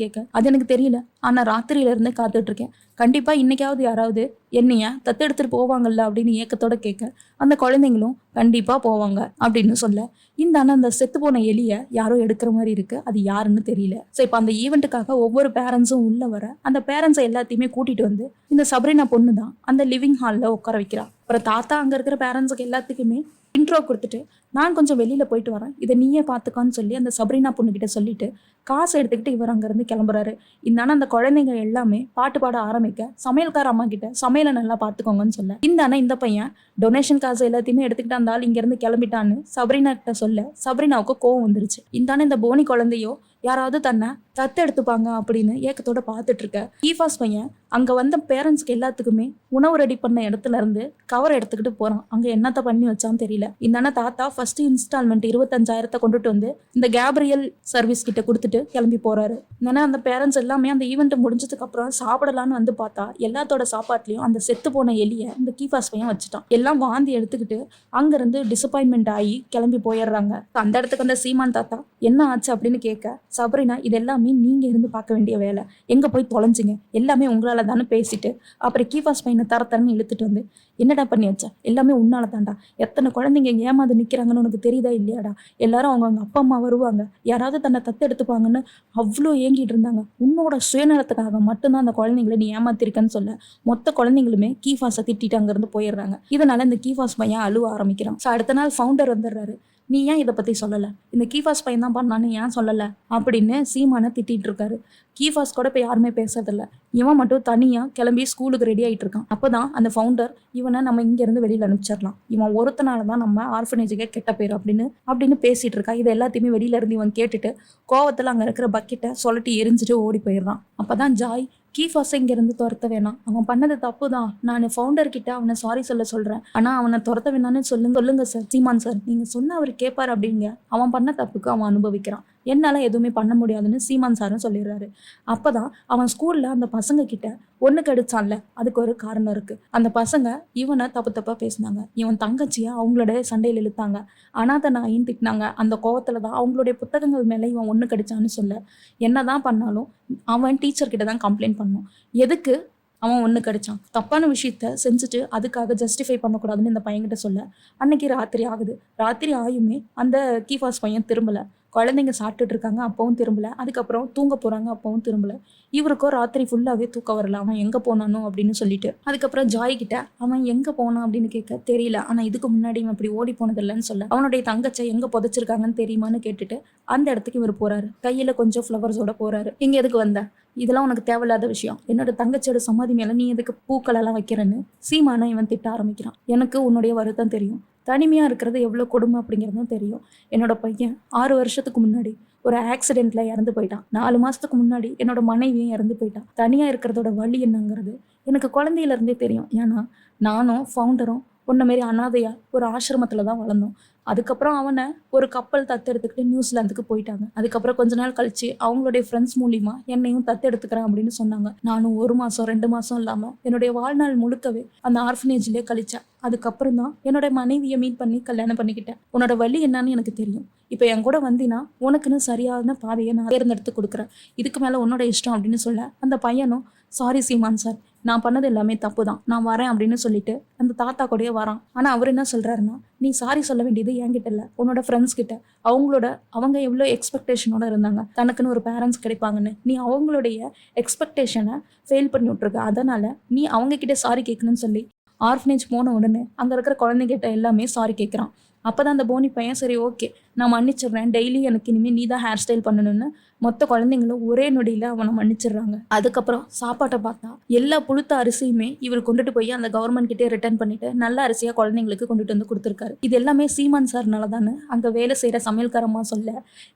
கேட்க, அது எனக்கு தெரியல, ஆனா ராத்திரியில இருந்தே காத்துட்டு இருக்கேன், கண்டிப்பா இன்னைக்காவது யாராவது என்னைய தத்தெடுத்துட்டு போவாங்கல்ல அப்படின்னு ஏக்கத்தோட கேட்க, அந்த குழந்தைங்களும் கண்டிப்பா போவாங்க அப்படின்னு சொல்ல, இந்த அண்ணன் அந்த செத்து போன எலிய யாரோ எடுக்கிற மாதிரி இருக்கு, அது யாருன்னு தெரியல. ஸோ இப்போ அந்த ஈவெண்ட்டுக்காக ஒவ்வொரு பேரண்ட்ஸும் உள்ள வர அந்த பேரண்ட்ஸை எல்லாத்தையுமே கூட்டிட்டு வந்து இந்த சப்ரினா பொண்ணு தான் அந்த லிவிங் ஹாலில் உட்கார வைக்கிறா. அப்புறம் தாத்தா அங்கே இருக்கிற பேரண்ட்ஸுக்கு எல்லாத்துக்குமே இன்ட்ரோ கொடுத்துட்டு, நான் கொஞ்சம் வெளியில போயிட்டு வரேன், இதை நீயே பார்த்துக்கான்னு சொல்லி அந்த சப்ரினா பொண்ணுகிட்ட சொல்லிட்டு காசை எடுத்துக்கிட்டு இவர் அங்கேருந்து கிளம்புறாரு. இந்த அந்த குழந்தைங்க எல்லாமே பாட்டு பாட ஆரம்பிக்க, சமையல்கார அம்மா கிட்ட சமையலை நல்லா பார்த்துக்கோங்கன்னு சொல்ல, இந்த பையன் டொனேஷன் காசு எல்லாத்தையுமே எடுத்துக்கிட்டு அந்த ஆள் இங்கேருந்து கிளம்பிட்டான்னு சப்ரினா கிட்ட சொல்ல, சப்ரினாவுக்கு கோவம் வந்துருச்சு. இந்த போனி குழந்தையோ யாராவது தன்னை தத்து எடுத்துப்பாங்க அப்படின்னு ஏக்கத்தோட பார்த்துட்டு இருக்க. கீஃபாஸ் பையன் அங்க வந்த பேரண்ட்ஸ்க்கு எல்லாத்துக்குமே உணவு ரெடி பண்ண இடத்துல இருந்து கவர் எடுத்துக்கிட்டு போறான். அங்க என்னத்த பண்ணி வச்சான்னு தெரியல. இந்த தாத்தா ஃபர்ஸ்ட் இன்ஸ்டால்மெண்ட் 25,000 கொண்டுட்டு வந்து இந்த கேப்ரியல் சர்வீஸ் கிட்ட கொடுத்துட்டு கிளம்பி போறாரு. அந்த பேரண்ட்ஸ் எல்லாமே அந்த ஈவெண்ட் முடிஞ்சதுக்கு அப்புறம் சாப்பிடலான்னு வந்து பார்த்தா எல்லாத்தோட சாப்பாட்லயும் அந்த செத்து போன எலிய இந்த கீஃபாஸ் பையன் வச்சுட்டான். எல்லாம் வாந்தி எடுத்துக்கிட்டு அங்கிருந்து டிசப்பாயின்மெண்ட் ஆகி கிளம்பி போயிடுறாங்க. அந்த இடத்துக்கு அந்த சீமான் தாத்தா என்ன ஆச்சு அப்படின்னு கேட்க, சப்ரினா இது எல்லாமே நீங்க இருந்து பார்க்க வேண்டிய வேலை, எங்க போய் தொலைஞ்சிங்க, எல்லாமே உங்களால தானே பேசிட்டு அப்புறம் கீஃபாஸ் பையனை தரன்னு இழுத்துட்டு வந்து, என்னடா பண்ணி வச்சா, எல்லாமே உன்னால தாண்டா, எத்தனை குழந்தைங்க ஏமாந்து நிக்கிறாங்கன்னு உனக்கு தெரியுதா இல்லையாடா, எல்லாரும் அவங்க அப்பா அம்மா வருவாங்க, யாராவது தன்னை தத்து எடுத்துப்பாங்கன்னு அவ்வளோ ஏங்கிட்டு இருந்தாங்க, உன்னோட சுயநலத்துக்காக மட்டும்தான் அந்த குழந்தைங்களை நீ ஏமாத்திருக்கன்னு சொல்ல, மொத்த குழந்தைங்களுமே கீஃபாஸை திட்டிட்டு அங்கிருந்து போயிடுறாங்க. இதனால இந்த கீஃபாஸ் பையன் அழுவ ஆரம்பிக்கிறான். ஸோ அடுத்த நாள் ஃபவுண்டர் வந்துடுறாரு. நீ ஏன் இதை பத்தி சொல்லலை, இந்த கீஃபாஸ் பையன் தான் பண்ணான்னு ஏன் சொல்லலை அப்படின்னு சீமானை திட்டிட்டு இருக்காரு. கீஃபாஸ் கூட இப்போ யாருமே பேசுறதில்ல. இவன் மட்டும் தனியா கிளம்பி ஸ்கூலுக்கு ரெடி ஆகிட்டு இருக்கான். அப்போதான் அந்த ஃபவுண்டர் இவனை நம்ம இங்கேருந்து வெளியில் அனுப்பிச்சிடலாம், இவன் ஒருத்தனால தான் நம்ம ஆர்ஃபனேஜுக்கே கெட்ட பேர் அப்படின்னு பேசிட்டு இருக்கா. இது எல்லாத்தையுமே வெளியில இருந்து இவன் கேட்டுட்டு கோவத்தில் அங்கே இருக்கிற பக்கெட்டை சொல்லட்டி எரிஞ்சிட்டு ஓடி போயிடுறான். அப்போதான் ஜாய், கீஃபாஸை இங்கேருந்து துரத்த வேணாம், அவன் பண்ணது தப்பு தான், நான் ஃபவுண்டர் கிட்ட அவனை சாரி சொல்கிறேன், ஆனால் அவனை துரத்த வேணான்னு சொல்லுங்க சார், சீமான் சார் நீங்கள் சொன்ன அவர் கேட்பார் அப்படிங்க, அவன் பண்ண தப்புக்கு அவன் அனுபவிக்கிறான், என்னால் எதுவுமே பண்ண முடியாதுன்னு சீமான் சாரும் சொல்லிடுறாரு. அப்போதான் அவன் ஸ்கூலில் அந்த பசங்க கிட்ட ஒன்று கடிச்சான்ல, அதுக்கு ஒரு காரணம் இருக்குது. அந்த பசங்க இவனை தப்பாக பேசினாங்க, இவன் தங்கச்சியை அவங்களோட சண்டையில் இழுத்தாங்க, அனாதை நாயின்னு திட்டினாங்க. அந்த கோவத்தில் தான் அவங்களுடைய புத்தகங்கள் மேலே இவன் ஒன்று கடிச்சான்னு சொல்ல, என்னதான் பண்ணாலும் அவன் டீச்சர்கிட்ட தான் கம்ப்ளைண்ட் பண்ணணும். எதுக்கு அவன் ஒன்று கடிச்சான், தப்பான விஷயத்த செஞ்சுட்டு அதுக்காக ஜஸ்டிஃபை பண்ணக்கூடாதுன்னு இந்த பையன்கிட்ட சொல்ல, அன்னைக்கு ராத்திரி ஆகுது. ராத்திரி ஆயுமே அந்த கீஃபாஸ் பையன் திரும்பல. குழந்தைங்க சாப்பிட்டுட்டு இருக்காங்க, அப்பவும் திரும்பல. அதுக்கப்புறம் தூங்க போறாங்க, அப்பவும் திரும்பல. இவருக்கோ ராத்திரி ஃபுல்லாவே தூக்கம் வரல. அவன் எங்க போனானோ அப்படின்னு சொல்லிட்டு. அதுக்கப்புறம் ஜாய் கிட்ட அவன் எங்க போனான் அப்படின்னு கேட்க, தெரியல. ஆனா இதுக்கு முன்னாடி இவன் இப்படி ஓடி போனது இல்லைன்னு சொல்ல, அவனுடைய தங்கச்சை எங்க புதைச்சிருக்காங்கன்னு தெரியுமான்னு கேட்டுட்டு அந்த இடத்துக்கு இவர் போறாரு. கையில கொஞ்சம் ஃப்ளவர்ஸோட போறாரு. இங்க எதுக்கு வந்த? இதெல்லாம் உனக்கு தேவையில்லாத விஷயம். என்னோட தங்கச்சியோட சமாதி மேல நீ எதுக்கு பூக்கள் எல்லாம் வைக்கிறேன்னு சீமானை இவன் திட்ட ஆரம்பிக்கிறான். எனக்கு உன்னுடைய வருத்தம் தெரியும், தனிமையா இருக்கிறது எவ்வளவு கொடுமை அப்படிங்கிறதும் தெரியும். என்னோட பையன் 6 வருஷத்துக்கு முன்னாடி ஒரு ஆக்சிடென்ட்ல இறந்து போயிட்டான். 4 மாசத்துக்கு முன்னாடி என்னோட மனைவியும் இறந்து போயிட்டான். தனியா இருக்கிறதோட வலி என்னங்கிறது எனக்கு குழந்தையில இருந்தே தெரியும். ஏன்னா நானும் ஃபவுண்டரும் உன்ன மாரி அனாதையா ஒரு ஆசிரமத்துல தான் வளர்ந்தோம். அதுக்கப்புறம் அவனை ஒரு கப்பல் தத்தெடுத்துக்கிட்டு நியூசிலாந்துக்கு போயிட்டாங்க. அதுக்கப்புறம் கொஞ்ச நாள் கழிச்சு அவங்களுடைய ஃப்ரெண்ட்ஸ் மூலியமா என்னையும் தத்தெடுத்துக்கிறேன் அப்படின்னு சொன்னாங்க. நானும் 1 மாசம் 2 மாசம் இல்லாம என்னுடைய வாழ்நாள் முழுக்கவே அந்த ஆர்ஃபனேஜ்லயே கழிச்சேன். அதுக்கப்புறம் தான் என்னோட மனைவியை மீட் பண்ணி கல்யாணம் பண்ணிக்கிட்டேன். உன்னோட வலி என்னன்னு எனக்கு தெரியும். இப்போ என் கூட வந்தினா உனக்குன்னு சரியான பாதையை நான் தேர்ந்தெடுத்து கொடுக்குறேன். இதுக்கு மேல உன்னோட இஷ்டம் அப்படின்னு சொல்ல, அந்த பையனும் சாரி சீமான் சார், நான் பண்ணது எல்லாமே தப்பு தான், நான் வரேன் அப்படின்னு சொல்லிட்டு அந்த தாத்தா கூடயே வரான். ஆனா அவர் என்ன சொல்றாருன்னா, நீ சாரி சொல்ல வேண்டியது என்கிட்ட இல்லை, உன்னோட ஃப்ரெண்ட்ஸ் கிட்ட. அவங்க எவ்வளோ எக்ஸ்பெக்டேஷனோட இருந்தாங்க, தனக்குன்னு ஒரு பேரண்ட்ஸ் கிடைப்பாங்கன்னு. நீ அவங்களுடைய எக்ஸ்பெக்டேஷனை ஃபெயில் பண்ணி விட்ருக்க. அதனால நீ அவங்க கிட்ட சாரி கேட்கணும்னு சொல்லி ஆர்ஃபனேஜ் போன உடனே அங்க இருக்கிற குழந்தைகிட்ட எல்லாமே சாரி கேட்குறான். அப்பதான் அந்த போனி பையன் சரி ஓகே நான் மன்னிச்சிடுறேன், டெய்லி எனக்கு இனிமேல் நீ தான் ஹேர் ஸ்டைல் பண்ணணும்னு மொத்த குழந்தைங்களும் ஒரே நொடியில் அவனை மன்னிச்சிடுறாங்க. அதுக்கப்புறம் சாப்பாட்டை பார்த்தா எல்லா புழுத்த அரிசியுமே இவர் கொண்டுட்டு போய் அந்த கவர்மெண்ட் கிட்டே ரிட்டர்ன் பண்ணிட்டு நல்ல அரிசியாக குழந்தைங்களுக்கு கொண்டுட்டு வந்து கொடுத்துருக்காரு. இது எல்லாமே சீமான் சார்னால தானே அங்கே வேலை செய்கிற சமையல்காரமா சொல்ல,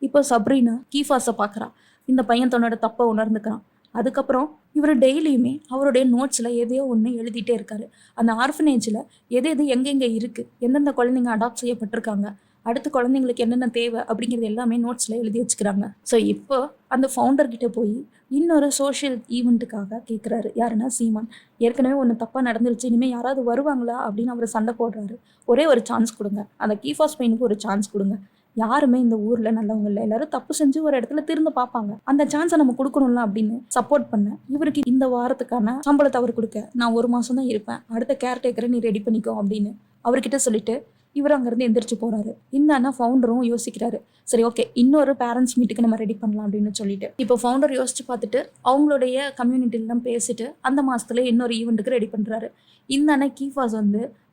இப்போ சப்ரீனா கீஃபாஸை பார்க்குறா. இந்த பையன் தன்னோட தப்பை உணர்ந்துக்கிறான். அதுக்கப்புறம் இவர் டெய்லியுமே அவருடைய நோட்ஸில் எதையோ ஒன்று எழுதிட்டே இருக்காரு. அந்த ஆர்ஃபனேஜில் எது எங்கெங்கே இருக்குது, எந்தெந்த குழந்தைங்க அடாப்ட் செய்யப்பட்டிருக்காங்க, அடுத்த குழந்தைங்களுக்கு என்னென்ன தேவை அப்படிங்கிறது எல்லாமே நோட்ஸில் எழுதி வச்சுக்கிறாங்க. ஸோ இப்போ அந்த ஃபவுண்டர்கிட்ட போய் இன்னொரு சோஷியல் ஈவெண்ட்டுக்காக கேட்குறாரு. யாருன்னா சீமான். ஏற்கனவே ஒன்று தப்பாக நடந்துருச்சு, இனிமேல் யாராவது வருவாங்களா அப்படின்னு அவர் சண்டை போடுறாரு. ஒரே ஒரு சான்ஸ் கொடுங்க, அந்த கீஃபாஸ் பையனுக்கு ஒரு சான்ஸ் கொடுங்க. யாருமே இந்த ஊர்ல நல்லவங்க இல்லை, எல்லாரும் தப்பு செஞ்சு ஒரு இடத்துல திரும்ப பார்ப்பாங்க, அந்த சான்ஸை நம்ம கொடுக்கணும்ல அப்படின்னு சப்போர்ட் பண்ண, இவருக்கு இந்த வாரத்துக்கான சம்பளத்தை அவர் கொடுக்க, நான் 1 மாசம் தான் இருப்பேன், அடுத்த கேர்டேக்கரை நீ ரெடி பண்ணிக்கோ அப்படின்னு அவர்கிட்ட சொல்லிட்டு இவர் அங்கேருந்து எந்திரிச்சு போறாரு. இந்த அண்ணா ஃபவுண்டரும் யோசிக்கிறாரு, சரி ஓகே இன்னொரு பேரண்ட்ஸ் மீட்டுக்கு நம்ம ரெடி பண்ணலாம் அப்படின்னு சொல்லிட்டு. இப்போ ஃபவுண்டர் யோசிச்சு பார்த்துட்டு அவங்களுடைய கம்யூனிட்டிலாம் பேசிட்டு அந்த மாசத்துல இன்னொரு ஈவெண்ட்டுக்கு ரெடி பண்றாரு. இந்த அண்ணா கீஃபாஸ்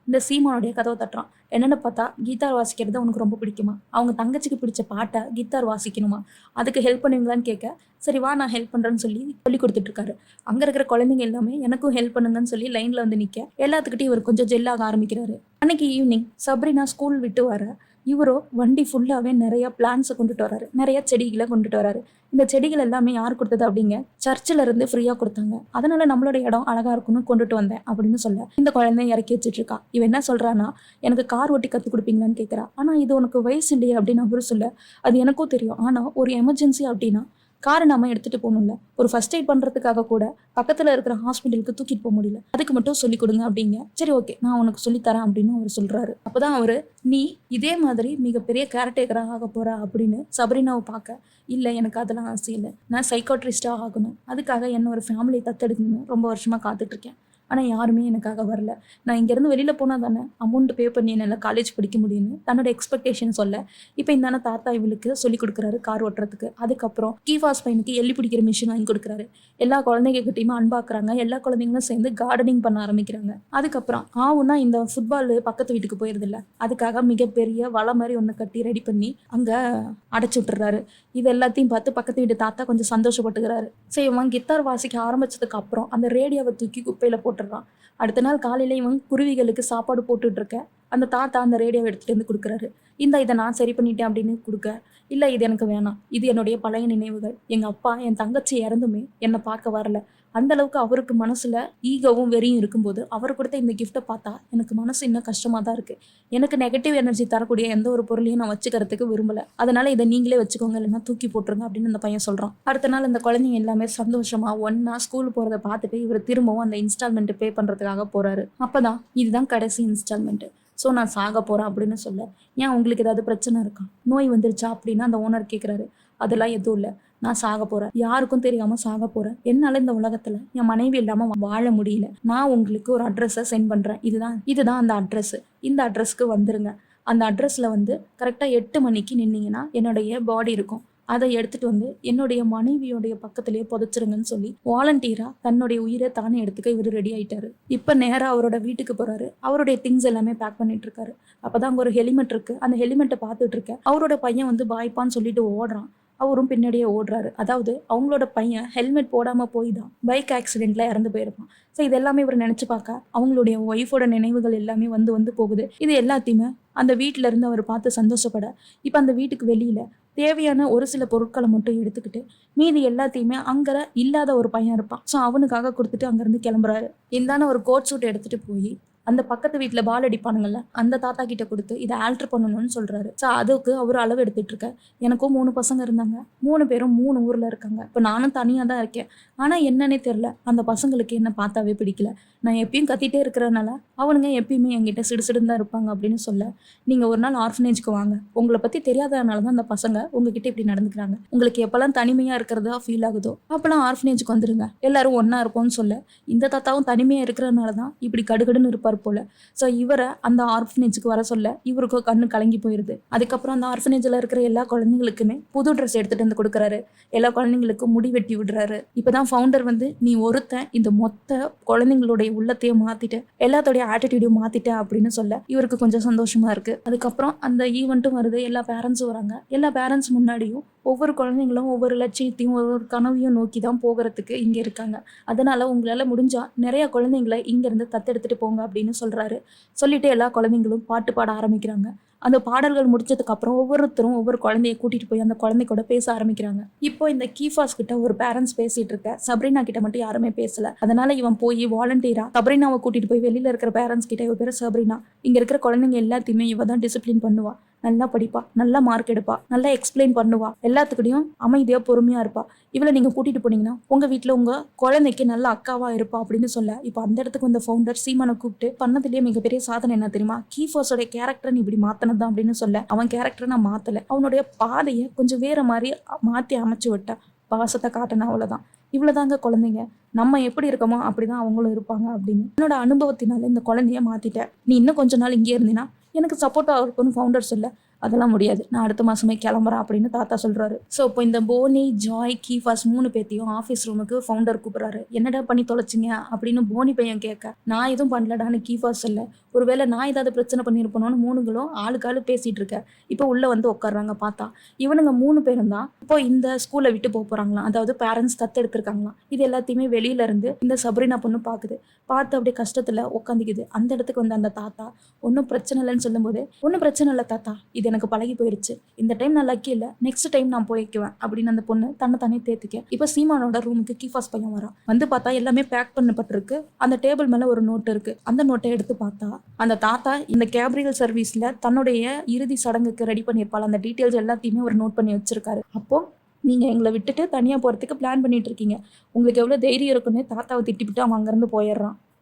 இந்த சீமானுடைய கதவை தட்டுறான். என்னென்னு பார்த்தா கீதார் வாசிக்கிறது அவனுக்கு ரொம்ப பிடிக்குமா, அவங்க தங்கச்சிக்கு பிடிச்ச பாட்டை கீதார் வாசிக்கணுமா, அதுக்கு ஹெல்ப் பண்ணுவீங்களான்னு கேட்க, சரி வா நான் ஹெல்ப் பண்ணுறேன்னு சொல்லி கொடுத்துட்டு இருக்காரு. அங்கே இருக்கிற குழந்தைங்க எல்லாமே எனக்கும் ஹெல்ப் பண்ணுங்கன்னு சொல்லி லைனில் வந்து நிற்க எல்லாத்துக்கிட்டையும் இவர் கொஞ்சம் ஜெல்லாக ஆரம்பிக்கிறாரு. அன்னைக்கு ஈவினிங் சப்ரினா ஸ்கூல் விட்டு வர இவரோ வண்டி ஃபுல்லாகவே நிறைய பிளான்ஸை கொண்டுட்டு வராரு, நிறைய செடிகளை கொண்டுட்டு வராரு. இந்த செடிகள் எல்லாமே யார் கொடுத்தது அப்படிங்க, சர்ச்சில் இருந்து ஃப்ரீயாக கொடுத்தாங்க, அதனால நம்மளோட இடம் அழகா இருக்குன்னு கொண்டுட்டு வந்தேன் அப்படின்னு சொல்ல, இந்த குழந்தை இறக்கி வச்சுட்டு இருக்கா. இவன் என்ன சொல்றான்னா, எனக்கு கார் ஓட்டி கற்றுக் கொடுப்பீங்களான்னு கேட்குறா. ஆனால் இது உனக்கு வயசு இல்லையே அப்படின்னு அவரு சொல்ல, அது எனக்கும் தெரியும், ஆனால் ஒரு எமர்ஜென்சி அப்படின்னா காரை நம்ம எடுத்துட்டு போகணும்ல, ஒரு ஃபர்ஸ்ட் எய்ட் பண்றதுக்காக கூட பக்கத்துல இருக்கிற ஹாஸ்பிட்டலுக்கு தூக்கிட்டு போக முடியல, அதுக்கு மட்டும் சொல்லி கொடுங்க அப்படிங்க. சரி ஓகே நான் உனக்கு சொல்லித்தரேன் அப்படின்னு அவர் சொல்றாரு. அப்பதான் அவரு, நீ இதே மாதிரி மிகப்பெரிய கேர்டேக்கராக ஆக போற அப்படின்னு சப்ரினாவை பார்க்க, இல்லை எனக்கு அதெல்லாம் ஆசை இல்லை, நான் சைக்காட்ரிஸ்டாக ஆகணும், அதுக்காக என்ன ஒரு ஃபேமிலி தத்தெடுக்கணும்னு ரொம்ப வருஷமா காத்துட்டு இருக்கேன், ஆனால் யாருமே எனக்காக வரல, நான் இங்கேருந்து வெளியில் போனால் தானே அமௌண்ட் பே பண்ணி என்னால் காலேஜ் படிக்க முடியும்னு தன்னோட எக்ஸ்பெக்டேஷன் சொல்ல, இப்போ இந்த தாத்தா இவளுக்கு சொல்லி கொடுக்குறாரு கார் ஓட்டுறதுக்கு. அதுக்கப்புறம் கீஃபாஸ் பையனுக்கு எள்ளி பிடிக்கிற மிஷின் வாங்கி கொடுக்குறாரு. எல்லா குழந்தைங்ககிட்டையுமே அன்பாக்குறாங்க, எல்லா குழந்தைங்களும் சேர்ந்து கார்டனிங் பண்ண ஆரம்பிக்கிறாங்க. அதுக்கப்புறம் ஆவுன்னா இந்த ஃபுட்பால் பக்கத்து வீட்டுக்கு போயிருது இல்லை, அதுக்காக மிகப்பெரிய வலை மாதிரி ஒன்று கட்டி ரெடி பண்ணி அங்கே அடைச்சி விட்டுறாரு. இது எல்லாத்தையும் பார்த்து பக்கத்து வீட்டு தாத்தா கொஞ்சம் சந்தோஷப்பட்டுக்கிறாரு. சரி இவன் கித்தார் வாசிக்க ஆரம்பிச்சதுக்கு அப்புறம் அந்த ரேடியோவை தூக்கி குப்பையில போட்டுடுறான். அடுத்த நாள் காலையில இவன் குருவிகளுக்கு சாப்பாடு போட்டுட்டு இருக்க, அந்த தாத்தா அந்த ரேடியோவை எடுத்துட்டு வந்து கொடுக்குறாரு. இதை நான் சரி பண்ணிட்டேன் அப்படின்னு கொடுக்க, இல்லை இது எனக்கு வேணாம், இது என்னுடைய பழைய நினைவுகள், எங்க அப்பா என் தங்கச்சி இறந்துமே என்னை பார்க்க வரல, அந்த அளவுக்கு அவருக்கு மனசுல ஈகவும் வெறியும் இருக்கும்போது அவர் கொடுத்த இந்த கிஃப்ட்டை பார்த்தா எனக்கு மனசு இன்னும் கஷ்டமா தான் இருக்கு, எனக்கு நெகட்டிவ் எனர்ஜி தரக்கூடிய எந்த ஒரு பொருளையும் நான் வச்சுக்கிறதுக்கு விரும்பல, அதனால இதை நீங்களே வச்சுக்கோங்க இல்லைன்னா தூக்கி போட்டுருங்க அப்படின்னு அந்த பையன் சொல்றான். அடுத்த நாள் அந்த குழந்தைங்க எல்லாமே சந்தோஷமா ஒன்னா ஸ்கூல் போறதை பார்த்துட்டு இவர் திரும்பவும் அந்த இன்ஸ்டால்மெண்ட் பே பண்றதுக்காக போறாரு. அப்பதான் இதுதான் கடைசி இன்ஸ்டால்மெண்ட், ஸோ நான் சாக போறேன் அப்படின்னு சொல்ல, ஏன் உங்களுக்கு ஏதாவது பிரச்சனை இருக்கா, நோய் வந்துருச்சா அப்படின்னு அந்த ஓனர் கேட்குறாரு. அதெல்லாம் எதுவும் இல்லை, நான் சாக போறேன், யாருக்கும் தெரியாம சாக போறேன், என்னால இந்த உலகத்துல என் மனைவி இல்லாம வாழ முடியல, நான் உங்களுக்கு ஒரு அட்ரஸை சென்ட் பண்றேன், இதுதான் அந்த அட்ரஸ், இந்த அட்ரஸ்க்கு வந்துருங்க, அந்த அட்ரஸில் வந்து கரெக்டாக 8 மணிக்கு நின்னீங்கன்னா என்னுடைய பாடி இருக்கும், அதை எடுத்துட்டு வந்து என்னுடைய மனைவியோடைய பக்கத்திலேயே புதைச்சிருங்கன்னு சொல்லி வாலண்டியரா தன்னுடைய உயிரை தானே எடுத்துக்க இவர் ரெடி ஆயிட்டாரு. இப்போ நேராக அவரோட வீட்டுக்கு போறாரு. அவருடைய திங்ஸ் எல்லாமே பேக் பண்ணிட்டு இருக்காரு. அப்பதான் அங்கே ஒரு ஹெலிமெட் இருக்கு. அந்த ஹெலிமெட்டை பார்த்துட்டு இருக்க அவரோட பையன் வந்து பாய்ப்பான்னு சொல்லிட்டு ஓடுறான். அவரும் பின்னாடியே ஓடுறாரு. அதாவது அவங்களோட பையன் ஹெல்மெட் போடாம போய் தான் பைக் ஆக்சிடென்ட்ல இறந்து போயிருப்பான். ஸோ இது எல்லாமே இவர் நினைச்சு பார்க்க அவங்களுடைய ஒய்ஃபோட நினைவுகள் எல்லாமே வந்து வந்து போகுது. இது எல்லாத்தையுமே அந்த வீட்டில இருந்து அவர் பார்த்து சந்தோஷப்பட இப்போ அந்த வீட்டுக்கு வெளியில தேவையான ஒரு சில பொருட்களை மட்டும் எடுத்துக்கிட்டு மீதி எல்லாத்தையுமே அங்கே இல்லாத ஒரு பையன் இருப்பான். ஸோ அவனுக்காக கொடுத்துட்டு அங்கேருந்து கிளம்புறாரு. இந்தான ஒரு கோட் சூட் எடுத்துட்டு போய் அந்த பக்கத்து வீட்டில் பால் அடிப்பானுங்கள்ல அந்த தாத்தா கிட்ட கொடுத்து இதை ஆல்ட்ரு பண்ணணும்னு சொல்றாரு. ஸோ அதுக்கு அவர் அளவு எடுத்துட்டு இருக்க. எனக்கும் 3 பசங்க இருந்தாங்க. 3 பேரும் 3 ஊர்ல இருக்காங்க. இப்போ நானும் தனியாக தான் இருக்கேன். ஆனால் என்னன்னே தெரில, அந்த பசங்களுக்கு என்ன பார்த்தாவே பிடிக்கல. நான் எப்பயும் கத்திட்டே இருக்கிறதுனால அவனுங்க எப்பயுமே என்கிட்ட சிடுசிடுன்னு தான் இருப்பாங்க அப்படின்னு சொல்ல, நீங்கள் ஒரு நாள் ஆர்ஃபனேஜ்க்கு வாங்க, உங்களை பற்றி தெரியாததுனால தான் அந்த பசங்க உங்ககிட்ட இப்படி நடந்துக்கிறாங்க. உங்களுக்கு எப்போல்லாம் தனிமையாக இருக்கிறதா ஃபீல் ஆகுதோ அப்போல்லாம் ஆர்ஃபனேஜ்க்கு வந்துடுங்க, எல்லாரும் ஒன்றா இருப்போம்னு சொல்ல, இந்த தாத்தாவும் தனிமையாக இருக்கிறதுனால தான் இப்படி கடுகடுன்னு இருப்பார் போல. ஸோ இவரை அந்த ஆர்ஃபனேஜுக்கு வர சொல்ல இவருக்கோ கண்ணு கலங்கி போயிடுது. அதுக்கப்புறம் அந்த ஆர்ஃபனேஜில் இருக்கிற எல்லா குழந்தைங்களுக்குமே புது ட்ரெஸ் எடுத்துகிட்டு வந்து கொடுக்குறாரு. எல்லா குழந்தைங்களுக்கும் முடி வெட்டி விடுறாரு. இப்போதான் ஃபவுண்டர் வந்து நீ ஒருத்தன் இந்த மொத்த குழந்தைங்களுடைய உள்ளத்தையும் மாத்திட்ட, எல்லாத்தோடைய ஆட்டிடியூடையும் மாத்திட்ட அப்படின்னு சொல்ல இவருக்கு கொஞ்சம் சந்தோஷமா இருக்கு. அதுக்கப்புறம் அந்த ஈவெண்ட்டும் வருது. எல்லா பேரண்ட்ஸும் வராங்க. எல்லா பேரண்ட்ஸ் முன்னாடியும் ஒவ்வொரு குழந்தைங்களும் ஒவ்வொரு லட்சியத்தையும் ஒவ்வொரு கனவையும் நோக்கி தான் போகிறதுக்கு இங்கே இருக்காங்க. அதனால உங்களால் முடிஞ்சா நிறைய குழந்தைங்களை இங்கேருந்து தத்தெடுத்துட்டு போங்க அப்படின்னு சொல்றாரு. சொல்லிட்டு எல்லா குழந்தைங்களும் பாட்டு பாட ஆரம்பிக்கிறாங்க. அந்த பாடல்கள் முடிச்சதுக்கு அப்புறம் ஒவ்வொருத்தரும் ஒவ்வொரு குழந்தைய கூட்டிட்டு போய் அந்த குழந்தை கூட பேச ஆரம்பிக்கிறாங்க. இப்போ இந்த கீஃபாஸ் கிட்ட ஒரு பேரண்ட்ஸ் பேசிட்டு இருக்க, சப்ரீனா கிட்ட மட்டும் யாருமே பேசல. அதனால இவன் போய் வாலண்டியரா சப்ரீனாவை கூட்டிட்டு போய் வெளியில இருக்கிற பேரண்ட்ஸ் கிட்ட, இவ பேரு சப்ரீனா, இங்க இருக்கிற குழந்தைங்க எல்லாத்தையுமே இவ தான் டிசிப்ளின் பண்ணுவா, நல்லா படிப்பா, நல்லா மார்க் எடுப்பா, நல்லா எக்ஸ்பிளைன் பண்ணுவா, எல்லாத்துக்கிட்டையும் அமைதியா பொறுமையா இருப்பா, இவளை நீங்க கூட்டிட்டு போனீங்கன்னா உங்க வீட்டுல உங்க குழந்தைக்கு நல்ல அக்காவா இருப்பா அப்படின்னு சொல்ல, இப்போ அந்த இடத்துக்கு வந்த ஃபவுண்டர் சீமானை கூப்பிட்டு பண்ணதுலயே மிகப்பெரிய சாதனை என்ன தெரியுமா, கீஃபாஸோட கேரக்டர் நீ இப்படி மாத்தனதான் அப்படின்னு சொல்ல, அவன் கேரக்டரை நான் மாத்தல, அவனுடைய பாதையை கொஞ்சம் வேற மாதிரி மாத்தி அமைச்சு விட்டா, பாசத்தை காட்டின, அவ்வளவுதான். இவ்வளவுதாங்க குழந்தைங்க, நம்ம எப்படி இருக்கோமோ அப்படிதான் அவங்களும் இருப்பாங்க அப்படின்னு என்னோட அனுபவத்தினால இந்த குழந்தைய மாத்திட்டேன். நீ இன்னும் கொஞ்ச நாள் இங்கே இருந்தீங்கன்னா எனக்கு சப்போர்ட்டாக இருக்கும்னு ஃபவுண்டர் சொல்ல, அதெல்லாம் முடியாது, நான் அடுத்த மாசமே கிளம்புறேன் அப்படின்னு தாத்தா சொல்றாரு. ஸோ இப்போ இந்த போனி, ஜாய், கீஃபாஸ் 3 பேத்தையும் ஆஃபீஸ் ரூமுக்கு ஃபவுண்டர் கூப்பிடுறாரு. என்னடா பண்ணி தொலைச்சிங்க அப்படின்னு போனி பையன் கேட்க, நான் எதுவும் பண்ணலடான்னு கீஃபாஸ் சொல்ல, ஒருவேளை நான் ஏதாவது பிரச்சனை பண்ணியிருப்பணும்னு 3ங்களும் ஆளுக்கு ஆளு பேசிட்டு இருக்க. இப்போ உள்ள வந்து உட்காடுறாங்க. பார்த்தா இவனுங்க 3 பேரும் தான் இப்போ இந்த ஸ்கூலை விட்டு போறாங்களாம். அதாவது பேரண்ட்ஸ் தத்து எடுத்திருக்காங்களாம். இது எல்லாத்தையுமே வெளியில இருந்து இந்த சப்ரீனா பொண்ணு பாக்குது. பார்த்து அப்படியே கஷ்டத்துல உட்காந்துக்குது. அந்த இடத்துக்கு வந்து அந்த தாத்தா ஒன்றும் பிரச்சனை இல்லைன்னு சொல்லும்போது, ஒன்றும் பிரச்சனை இல்லை தாத்தா, இது எனக்கு பழகி போயிருச்சு, இந்த டைம் நான் லக்கி இல்லை, நெக்ஸ்ட் டைம் நான் போய்க்குவேன் அப்படின்னு அந்த பொண்ணு தன்னை தானே தேத்திக்க. இப்போ சீமானோட ரூமுக்கு கீஃபாஸ் பையன் வரான். வந்து பார்த்தா எல்லாமே பேக் பண்ணப்பட்டிருக்கு. அந்த டேபிள் மேல ஒரு நோட் இருக்கு. அந்த நோட்டை எடுத்து பார்த்தா அந்த தாத்தா இந்த கேப்ரியல் சர்வீஸ்ல தன்னுடைய இறுதி சடங்குக்கு ரெடி பண்ணியிருப்பாள் அந்த டீட்டெயில்ஸ் எல்லாத்தையுமே ஒரு நோட் பண்ணி வச்சிருக்காரு. அப்போ நீங்கள் எங்களை விட்டுட்டு தனியாக போகிறதுக்கு பிளான் பண்ணிட்டு இருக்கீங்க, உங்களுக்கு எவ்வளோ தைரியம் இருக்குன்னு தாத்தாவை திட்டிவிட்டு அவன் அங்கேருந்து போயிடுறான்.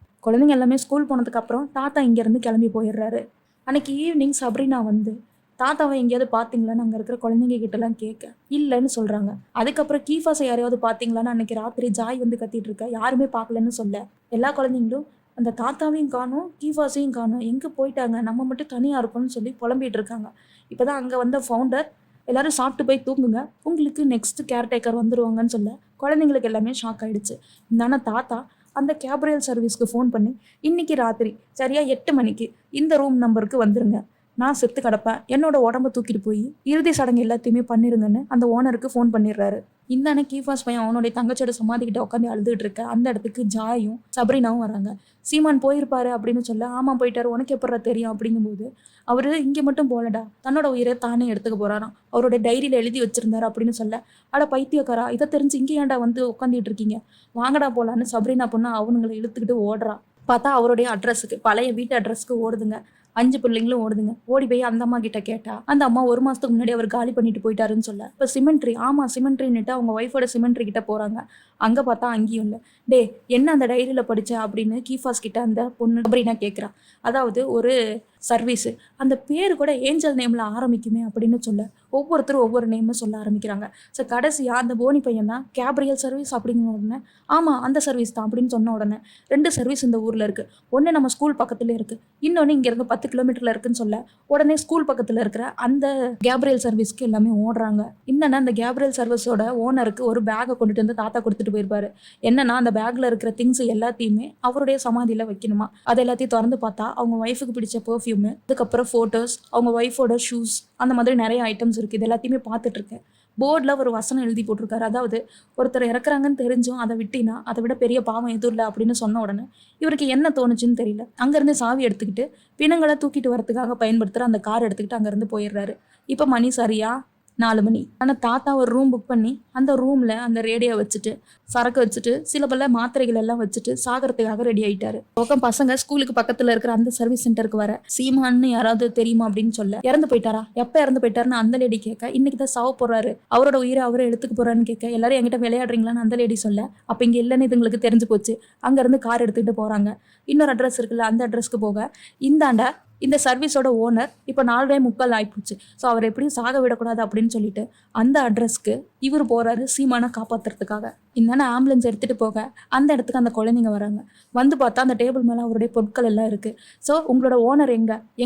குழந்தைங்க எல்லாமே ஸ்கூல் போனதுக்கப்புறம் தாத்தா இங்கேருந்து கிளம்பி போயிடுறாரு. அன்னைக்கு ஈவினிங் சப்ரீனா வந்து தாத்தாவை எங்கேயாவது பார்த்தீங்களான்னு அங்கே இருக்கிற குழந்தைங்க கிட்டலாம் கேட்க இல்லைன்னு சொல்கிறாங்க. அதுக்கப்புறம் கீஃபாஸை யாரையாவது பார்த்தீங்களான்னு அன்னைக்கு ராத்திரி ஜாய் வந்து கத்திட்டு இருக்க, யாருமே பார்க்கலன்னு சொல்ல, எல்லா குழந்தைங்களும் அந்த தாத்தாவையும் காணும், கீஃபாஸையும் காணும், எங்கே போயிட்டாங்க, நம்ம மட்டும் தனியாக இருக்கணும்னு சொல்லி புலம்பிட்டு இருக்காங்க. இப்போ தான் அங்கே வந்த ஃபவுண்டர் எல்லாரும் சாப்பிட்டு போய் தூங்குங்க, உங்களுக்கு நெக்ஸ்ட் கேர்டேக்கர் வந்துடுவாங்கன்னு சொல்ல குழந்தைங்களுக்கு எல்லாமே ஷாக் ஆயிடுச்சு. இந்தான தாத்தா அந்த கேப்ரியல் சர்வீஸ்க்கு ஃபோன் பண்ணி இன்னைக்கு ராத்திரி சரியா 8 மணிக்கு இந்த ரூம் நம்பருக்கு வந்துருங்க, நான் செத்து கிடப்பேன், என்னோட உடம்ப தூக்கிட்டு போய் இறுதி சடங்கு எல்லாத்தையுமே பண்ணிருங்கன்னு அந்த ஓனருக்கு ஃபோன் பண்ணிடுறாரு. இந்த கீஃபாஸ் பையன் அவனுடைய தங்கச்சியோட சமாதிக்கிட்ட உட்காந்து அழுதுட்டு இருக்க. அந்த இடத்துக்கு ஜாயும் சப்ரீனாவும் வராங்க. சீமான் போயிருப்பாரு அப்படின்னு சொல்ல, ஆமா போயிட்டாரு, உனக்கு எப்படா தெரியும் அப்படிங்கும்போது, அவரு இங்க மட்டும் போலடா, தன்னோட உயிரை தானே எடுத்துக்க போறாராம், அவரோட டைரியில எழுதி வச்சிருந்தாரு அப்படின்னு சொல்ல, அட பைத்தியக்காரா, இதை தெரிஞ்சு இங்கே ஏன்டா வந்து உட்காந்துட்டு இருக்கீங்க, வாங்கடா போலான்னு சப்ரீனா பொண்ணு அவனுங்களை இழுத்துக்கிட்டு ஓடுறான். பார்த்தா அவருடைய அட்ரஸுக்கு, பழைய வீட்டு அட்ரஸ்க்கு ஓடுதுங்க. 5 பிள்ளைங்களும் ஓடுதுங்க. ஓடி போய் அந்த அம்மா கிட்ட கேட்டா அந்த அம்மா 1 மாசத்துக்கு முன்னாடி அவர் காலி பண்ணிட்டு போயிட்டாருன்னு சொல்ல, இப்போ சிமெண்ட்ரி, ஆமா சிமெண்ட்ரின்னுட்டு அவங்க ஒய்ஃபோட சிமெண்ட்ரி கிட்ட போறாங்க. அங்க பார்த்தா அங்கேயும் இல்லை. டே என்ன அந்த டைரியில் படிச்ச அப்படின்னு கீஃபாஸ் கிட்ட அந்த பொண்ணு சப்ரீனா கேட்குறா. அதாவது ஒரு சர்வீஸு, அந்த பேர் கூட ஏஞ்சல் நேமில் ஆரம்பிக்குமே அப்படின்னு சொல்ல ஒவ்வொருத்தரும் ஒவ்வொரு நேமை சொல்ல ஆரம்பிக்கிறாங்க. ஸோ கடைசியாக அந்த போனி பையன் தான் கேப்ரியல் சர்வீஸ் அப்படிங்கிற உடனே ஆமாம் அந்த சர்வீஸ் தான் அப்படின்னு சொன்ன உடனே 2 சர்வீஸ் இந்த ஊரில் இருக்குது. ஒன்று நம்ம ஸ்கூல் பக்கத்தில் இருக்குது, இன்னொன்று இங்கேருந்து 10 கிலோமீட்டரில் இருக்குன்னு சொல்ல உடனே ஸ்கூல் பக்கத்தில் இருக்கிற அந்த கேப்ரியல் சர்வீஸ்க்கு எல்லாமே ஓடுறாங்க. என்னன்னா அந்த கேப்ரியல் சர்வீஸோட ஓனருக்கு ஒரு பேக்கை கொண்டுட்டு வந்து தாத்தா கொடுத்துட்டு போயிருப்பாரு. என்னன்னா அந்த பேக்கில் இருக்கிற திங்ஸ் எல்லாத்தையுமே அவருடைய சமாதியில் வைக்கணுமா. அது எல்லாத்தையும் திறந்து பார்த்தா அவங்க ஒய்ஃபுக்கு பிடிச்ச பெர்ஃப்யூமு, அதுக்கப்புறம் ஃபோட்டோஸ், அவங்க ஒய்ஃபோட ஷூஸ், அந்த மாதிரி நிறைய ஐட்டம்ஸ் இருக்குது. இது எல்லாத்தையுமே பார்த்துட்டு இருக்கேன். போர்டில் ஒரு வசனம் எழுதி போட்டிருக்காரு. அதாவது ஒருத்தர் இறக்குறாங்கன்னு தெரிஞ்சும் அதை விட்டினா அதை விட பெரிய பாவம் எதுவும் இல்லை அப்படின்னு சொன்ன உடனே இவருக்கு என்ன தோணுச்சுன்னு தெரியல. அங்கேருந்து சாவி எடுத்துக்கிட்டு பிணங்களை தூக்கிட்டு வரதுக்காக பயன்படுத்துகிற அந்த கார் எடுத்துக்கிட்டு அங்கேருந்து போயிடுறாரு. இப்போ மணி சரியா 4 மணி. ஆனால் தாத்தா ஒரு ரூம் புக் பண்ணி அந்த ரூமில் அந்த ரேடியோ வச்சுட்டு சரக்கு வச்சுட்டு சில பல மாத்திரைகள் எல்லாம் வச்சுட்டு சாகிறதுக்காக ரெடி ஆயிட்டாரு. பக்கம் பசங்க ஸ்கூலுக்கு பக்கத்தில் இருக்கிற அந்த சர்வீஸ் சென்டருக்கு வர சீமான்னு யாராவது தெரியுமா அப்படின்னு சொல்ல இறந்து போயிட்டாரா, எப்போ இறந்து போயிட்டாருன்னு அந்த லேடி கேட்க இன்னைக்கு தான் சாவ போறாரு, அவரோட உயிரை அவரை எடுத்துக்க போறான்னு கேட்க எல்லாரும் என்கிட்ட விளையாடுறீங்களான்னு அந்த லேடி சொல்ல அப்போ இங்கே இல்லைன்னு இதுங்களுக்கு தெரிஞ்சு போச்சு. அங்கேருந்து கார் எடுத்துக்கிட்டு போகிறாங்க. இன்னொரு அட்ரஸ் இருக்குல்ல அந்த அட்ரஸ்க்கு போக இந்தாண்ட இந்த சர்வீஸோட ஓனர் இப்போ 4:45 ஆகிப்போச்சு. ஸோ அவர் எப்படியும் சாக விடக்கூடாது அப்படின்னு சொல்லிட்டு அந்த அட்ரஸ்க்கு இவர் போகிறாரு சீமானை காப்பாற்றுறதுக்காக. இந்தாண்ட ஆம்புலன்ஸ் எடுத்துகிட்டு போக அந்த இடத்துக்கு அந்த குழந்தைங்க வராங்க. வந்து பார்த்தா அந்த டேபிள் மேலே அவருடைய பொருட்கள் எல்லாம் இருக்குது. ஸோ உங்களோட ஓனர்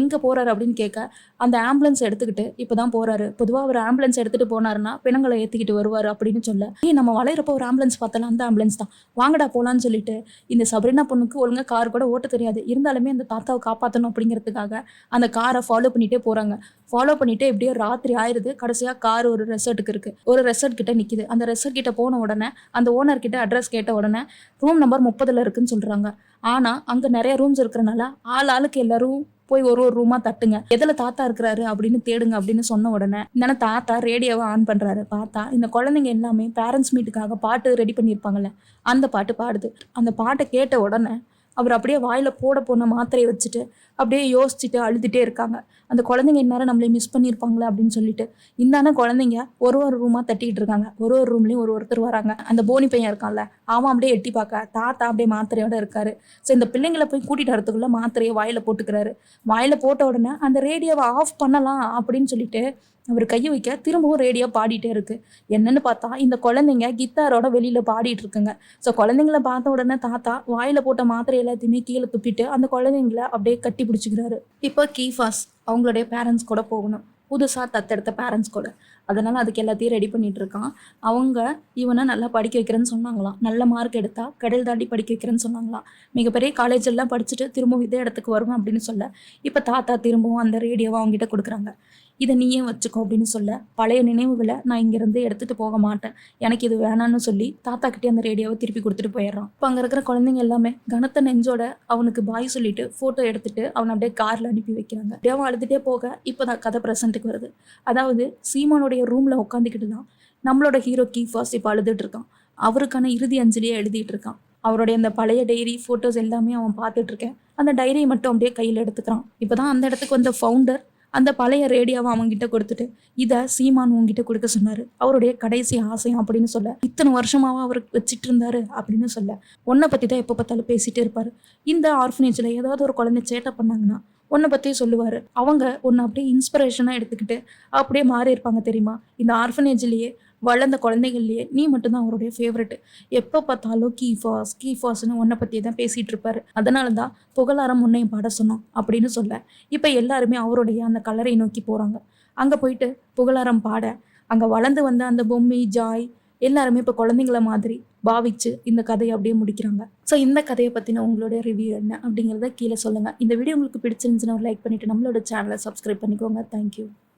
எங்கே போகிறாரு அப்படின்னு கேட்க அந்த ஆம்புலன்ஸ் எடுத்துக்கிட்டு இப்போ தான் போகிறாரு. பொதுவாக அவர் ஆம்புலன்ஸ் எடுத்துகிட்டு போனாருன்னா பிணங்களை ஏற்றிக்கிட்டு வருவார் அப்படின்னு சொல்ல நம்ம வளையிறப்போ ஒரு ஆம்புலன்ஸ் பார்த்தாலும் அந்த ஆம்புலன்ஸ் தான், வாங்கடா போகலான்னு சொல்லிட்டு இந்த சப்ரீனா பொண்ணுக்கு ஒழுங்காக கார் கூட ஓட்ட தெரியாது, இருந்தாலுமே அந்த தாத்தாவை காப்பாற்றணும் அப்படிங்கிறதுக்காக அந்த காரை ஃபாலோ பண்ணிட்டே போறாங்க. ஃபாலோ பண்ணிட்டு எப்படியோ ராத்திரி ஆயிடுது. கடைசியா கார் ஒரு ரெசார்ட்டுக்கு இருக்கு. ஒரு ரெசார்ட் கிட்ட நிக்குது. அந்த ரெசார்ட் கிட்ட போன உடனே அந்த ஓனர் கிட்ட அட்ரஸ் கேட்ட உடனே ரூம் நம்பர் 30 இருக்குன்னு சொல்றாங்க. ஆனா அங்க நிறைய ரூம்ஸ் இருக்கிறனால ஆளுக்கு எல்லாரும் போய் ஒரு ரூமா தட்டுங்க, எதுல தாத்தா இருக்கிறாரு அப்படின்னு தேடுங்க அப்படின்னு சொன்ன உடனே இந்த தாத்தா ரேடியோவை ஆன் பண்றாரு. பார்த்தா இந்த குழந்தைங்க எல்லாமே பேரண்ட்ஸ் மீட்டுக்காக பாட்டு ரெடி பண்ணியிருப்பாங்கல்ல அந்த பாட்டு பாடுது. அந்த பாட்டை கேட்ட உடனே அவர் அப்படியே வாயில போன மாத்திரையை வச்சுட்டு அப்படியே யோசிச்சுட்டு அழுதுகிட்டே இருக்காங்க. அந்த குழந்தைங்க இந்நேரம் நம்மளே மிஸ் பண்ணியிருப்பாங்களே அப்படின்னு சொல்லிட்டு இந்தான குழந்தைங்க ஒரு ரூமாக தட்டிக்கிட்டு இருக்காங்க. ஒரு ரூம்லேயும் ஒருத்தர் வராங்க. அந்த போனி பையன் இருக்கான்ல அவன் அப்படியே எட்டி பார்க்க தாத்தா அப்படியே மாத்திரையோட இருக்காரு. ஸோ இந்த பிள்ளைங்களை போய் கூட்டிகிட்டு வரதுக்குள்ள மாத்திரையை வாயில போட்டுக்கிறாரு. வாயில போட்ட உடனே அந்த ரேடியோவை ஆஃப் பண்ணலாம் அப்படின்னு சொல்லிட்டு அவர் கையை வைக்க திரும்பவும் ரேடியோ பாடிட்டே இருக்கு. என்னன்னு பார்த்தா இந்த குழந்தைங்க கித்தாரோட வெளியில பாடிட்டு இருக்குங்க. ஸோ குழந்தைங்கள பார்த்த உடனே தாத்தா வாயில போட்ட மாத்திரை எல்லாத்தையுமே கீழே துப்பிட்டு அந்த குழந்தைங்கள அப்படியே கட்டி பிடிச்சிக்கிறாரு. இப்போ கீஃபாஸ் அவங்களுடைய பேரண்ட்ஸ் கூட போகணும், புதுசாக தத்தெடுத்த பேரண்ட்ஸ் கூட. அதனால் அதுக்கு எல்லாத்தையும் ரெடி பண்ணிட்டு இருக்கான். அவங்க இவனை நல்லா படிக்க வைக்கிறேன்னு சொன்னாங்களாம். நல்ல மார்க் எடுத்தா கடல் தாண்டி படிக்க வைக்கிறேன்னு சொன்னாங்களாம். மிகப்பெரிய காலேஜ் எல்லாம் படிச்சுட்டு திரும்பவும் இதே இடத்துக்கு வருவேன் அப்படின்னு சொல்ல இப்போ தாத்தா திரும்பவும் அந்த ரேடியோவை அவங்ககிட்ட கொடுக்குறாங்க. இதை நீயே வச்சுக்கோ அப்படின்னு சொல்ல பழைய நினைவுகளை நான் இங்கேருந்து எடுத்துகிட்டு போக மாட்டேன், எனக்கு இது வேணான்னு சொல்லி தாத்தா கிட்டே அந்த ரேடியோவை திருப்பி கொடுத்துட்டு போயிடுறான். இப்போ அங்கே இருக்கிற குழந்தைங்க எல்லாமே கனத்த நெஞ்சோட அவனுக்கு பாய் சொல்லிட்டு ஃபோட்டோ எடுத்துட்டு அவனை அப்படியே காரில் அனுப்பி வைக்கிறாங்க. அப்படியே அழுதுகிட்டே போக இப்போ தான் கதை ப்ரெசென்ட்டுக்கு வருது. அதாவது சீமானுடைய ரூமில் உட்காந்துக்கிட்டு தான் நம்மளோட ஹீரோ கீஃபாஸ் இப்போ அழுதுட்டு இருக்கான். அவருக்கான இறுதி அஞ்சலியை எழுதிட்டு இருக்கான். அவருடைய அந்த பழைய டைரி ஃபோட்டோஸ் எல்லாமே அவன் பார்த்துட்டு இருக்கேன். அந்த டைரியை மட்டும் அப்படியே கையில் எடுத்துக்கிறான். இப்போ தான் அந்த இடத்துக்கு வந்த ஃபவுண்டர் அந்த பழைய ரேடியோவை அவங்ககிட்ட கொடுத்துட்டு இதை சீமான் உங்ககிட்ட கொடுக்க சொன்னாரு, அவருடைய கடைசி ஆசையம் அப்படின்னு சொல்ல இத்தனை வருஷமாவா அவர் வச்சுட்டு இருந்தாரு அப்படின்னு சொல்ல உன்னை பற்றி தான் எப்போ பார்த்தாலும் பேசிகிட்டே இருப்பார். இந்த ஆர்ஃபனேஜில் ஏதாவது ஒரு குழந்தை சேட்டை பண்ணாங்கன்னா உன்னை பற்றியே சொல்லுவார். அவங்க உன்னை அப்படியே இன்ஸ்பிரேஷனாக எடுத்துக்கிட்டு அப்படியே மாறி இருப்பாங்க தெரியுமா. இந்த ஆர்ஃபனேஜ்லேயே வளர்ந்த குழந்தைகள்லையே நீ மட்டும்தான் அவருடைய ஃபேவரெட்டு. எப்போ பார்த்தாலும் கீஃபாஸ்ன்னு உன்னை பற்றி தான் பேசிகிட்டு இருப்பாரு. அதனால தான் புகழாரம் உன்னையும் பாட சொன்னோம் அப்படின்னு சொல்ல இப்போ எல்லாருமே அவருடைய அந்த கலரை நோக்கி போகிறாங்க. அங்கே போயிட்டு புகழாரம் பாட அங்கே வளர்ந்து வந்த அந்த பொம்மி ஜாய் எல்லாருமே இப்போ குழந்தைங்கள மாதிரி பாவிச்சு இந்த கதையை அப்படியே முடிக்கிறாங்க. ஸோ இந்த கதையை பற்றின உங்களோட ரிவ்யூ என்ன அப்படிங்கிறத கீழே சொல்லுங்கள். இந்த வீடியோ உங்களுக்கு பிடிச்சிருந்துச்சுன்னா ஒரு லைக் பண்ணிவிட்டு நம்மளோட சேனலை சப்ஸ்கிரைப் பண்ணிக்கோங்க. தேங்க்யூ.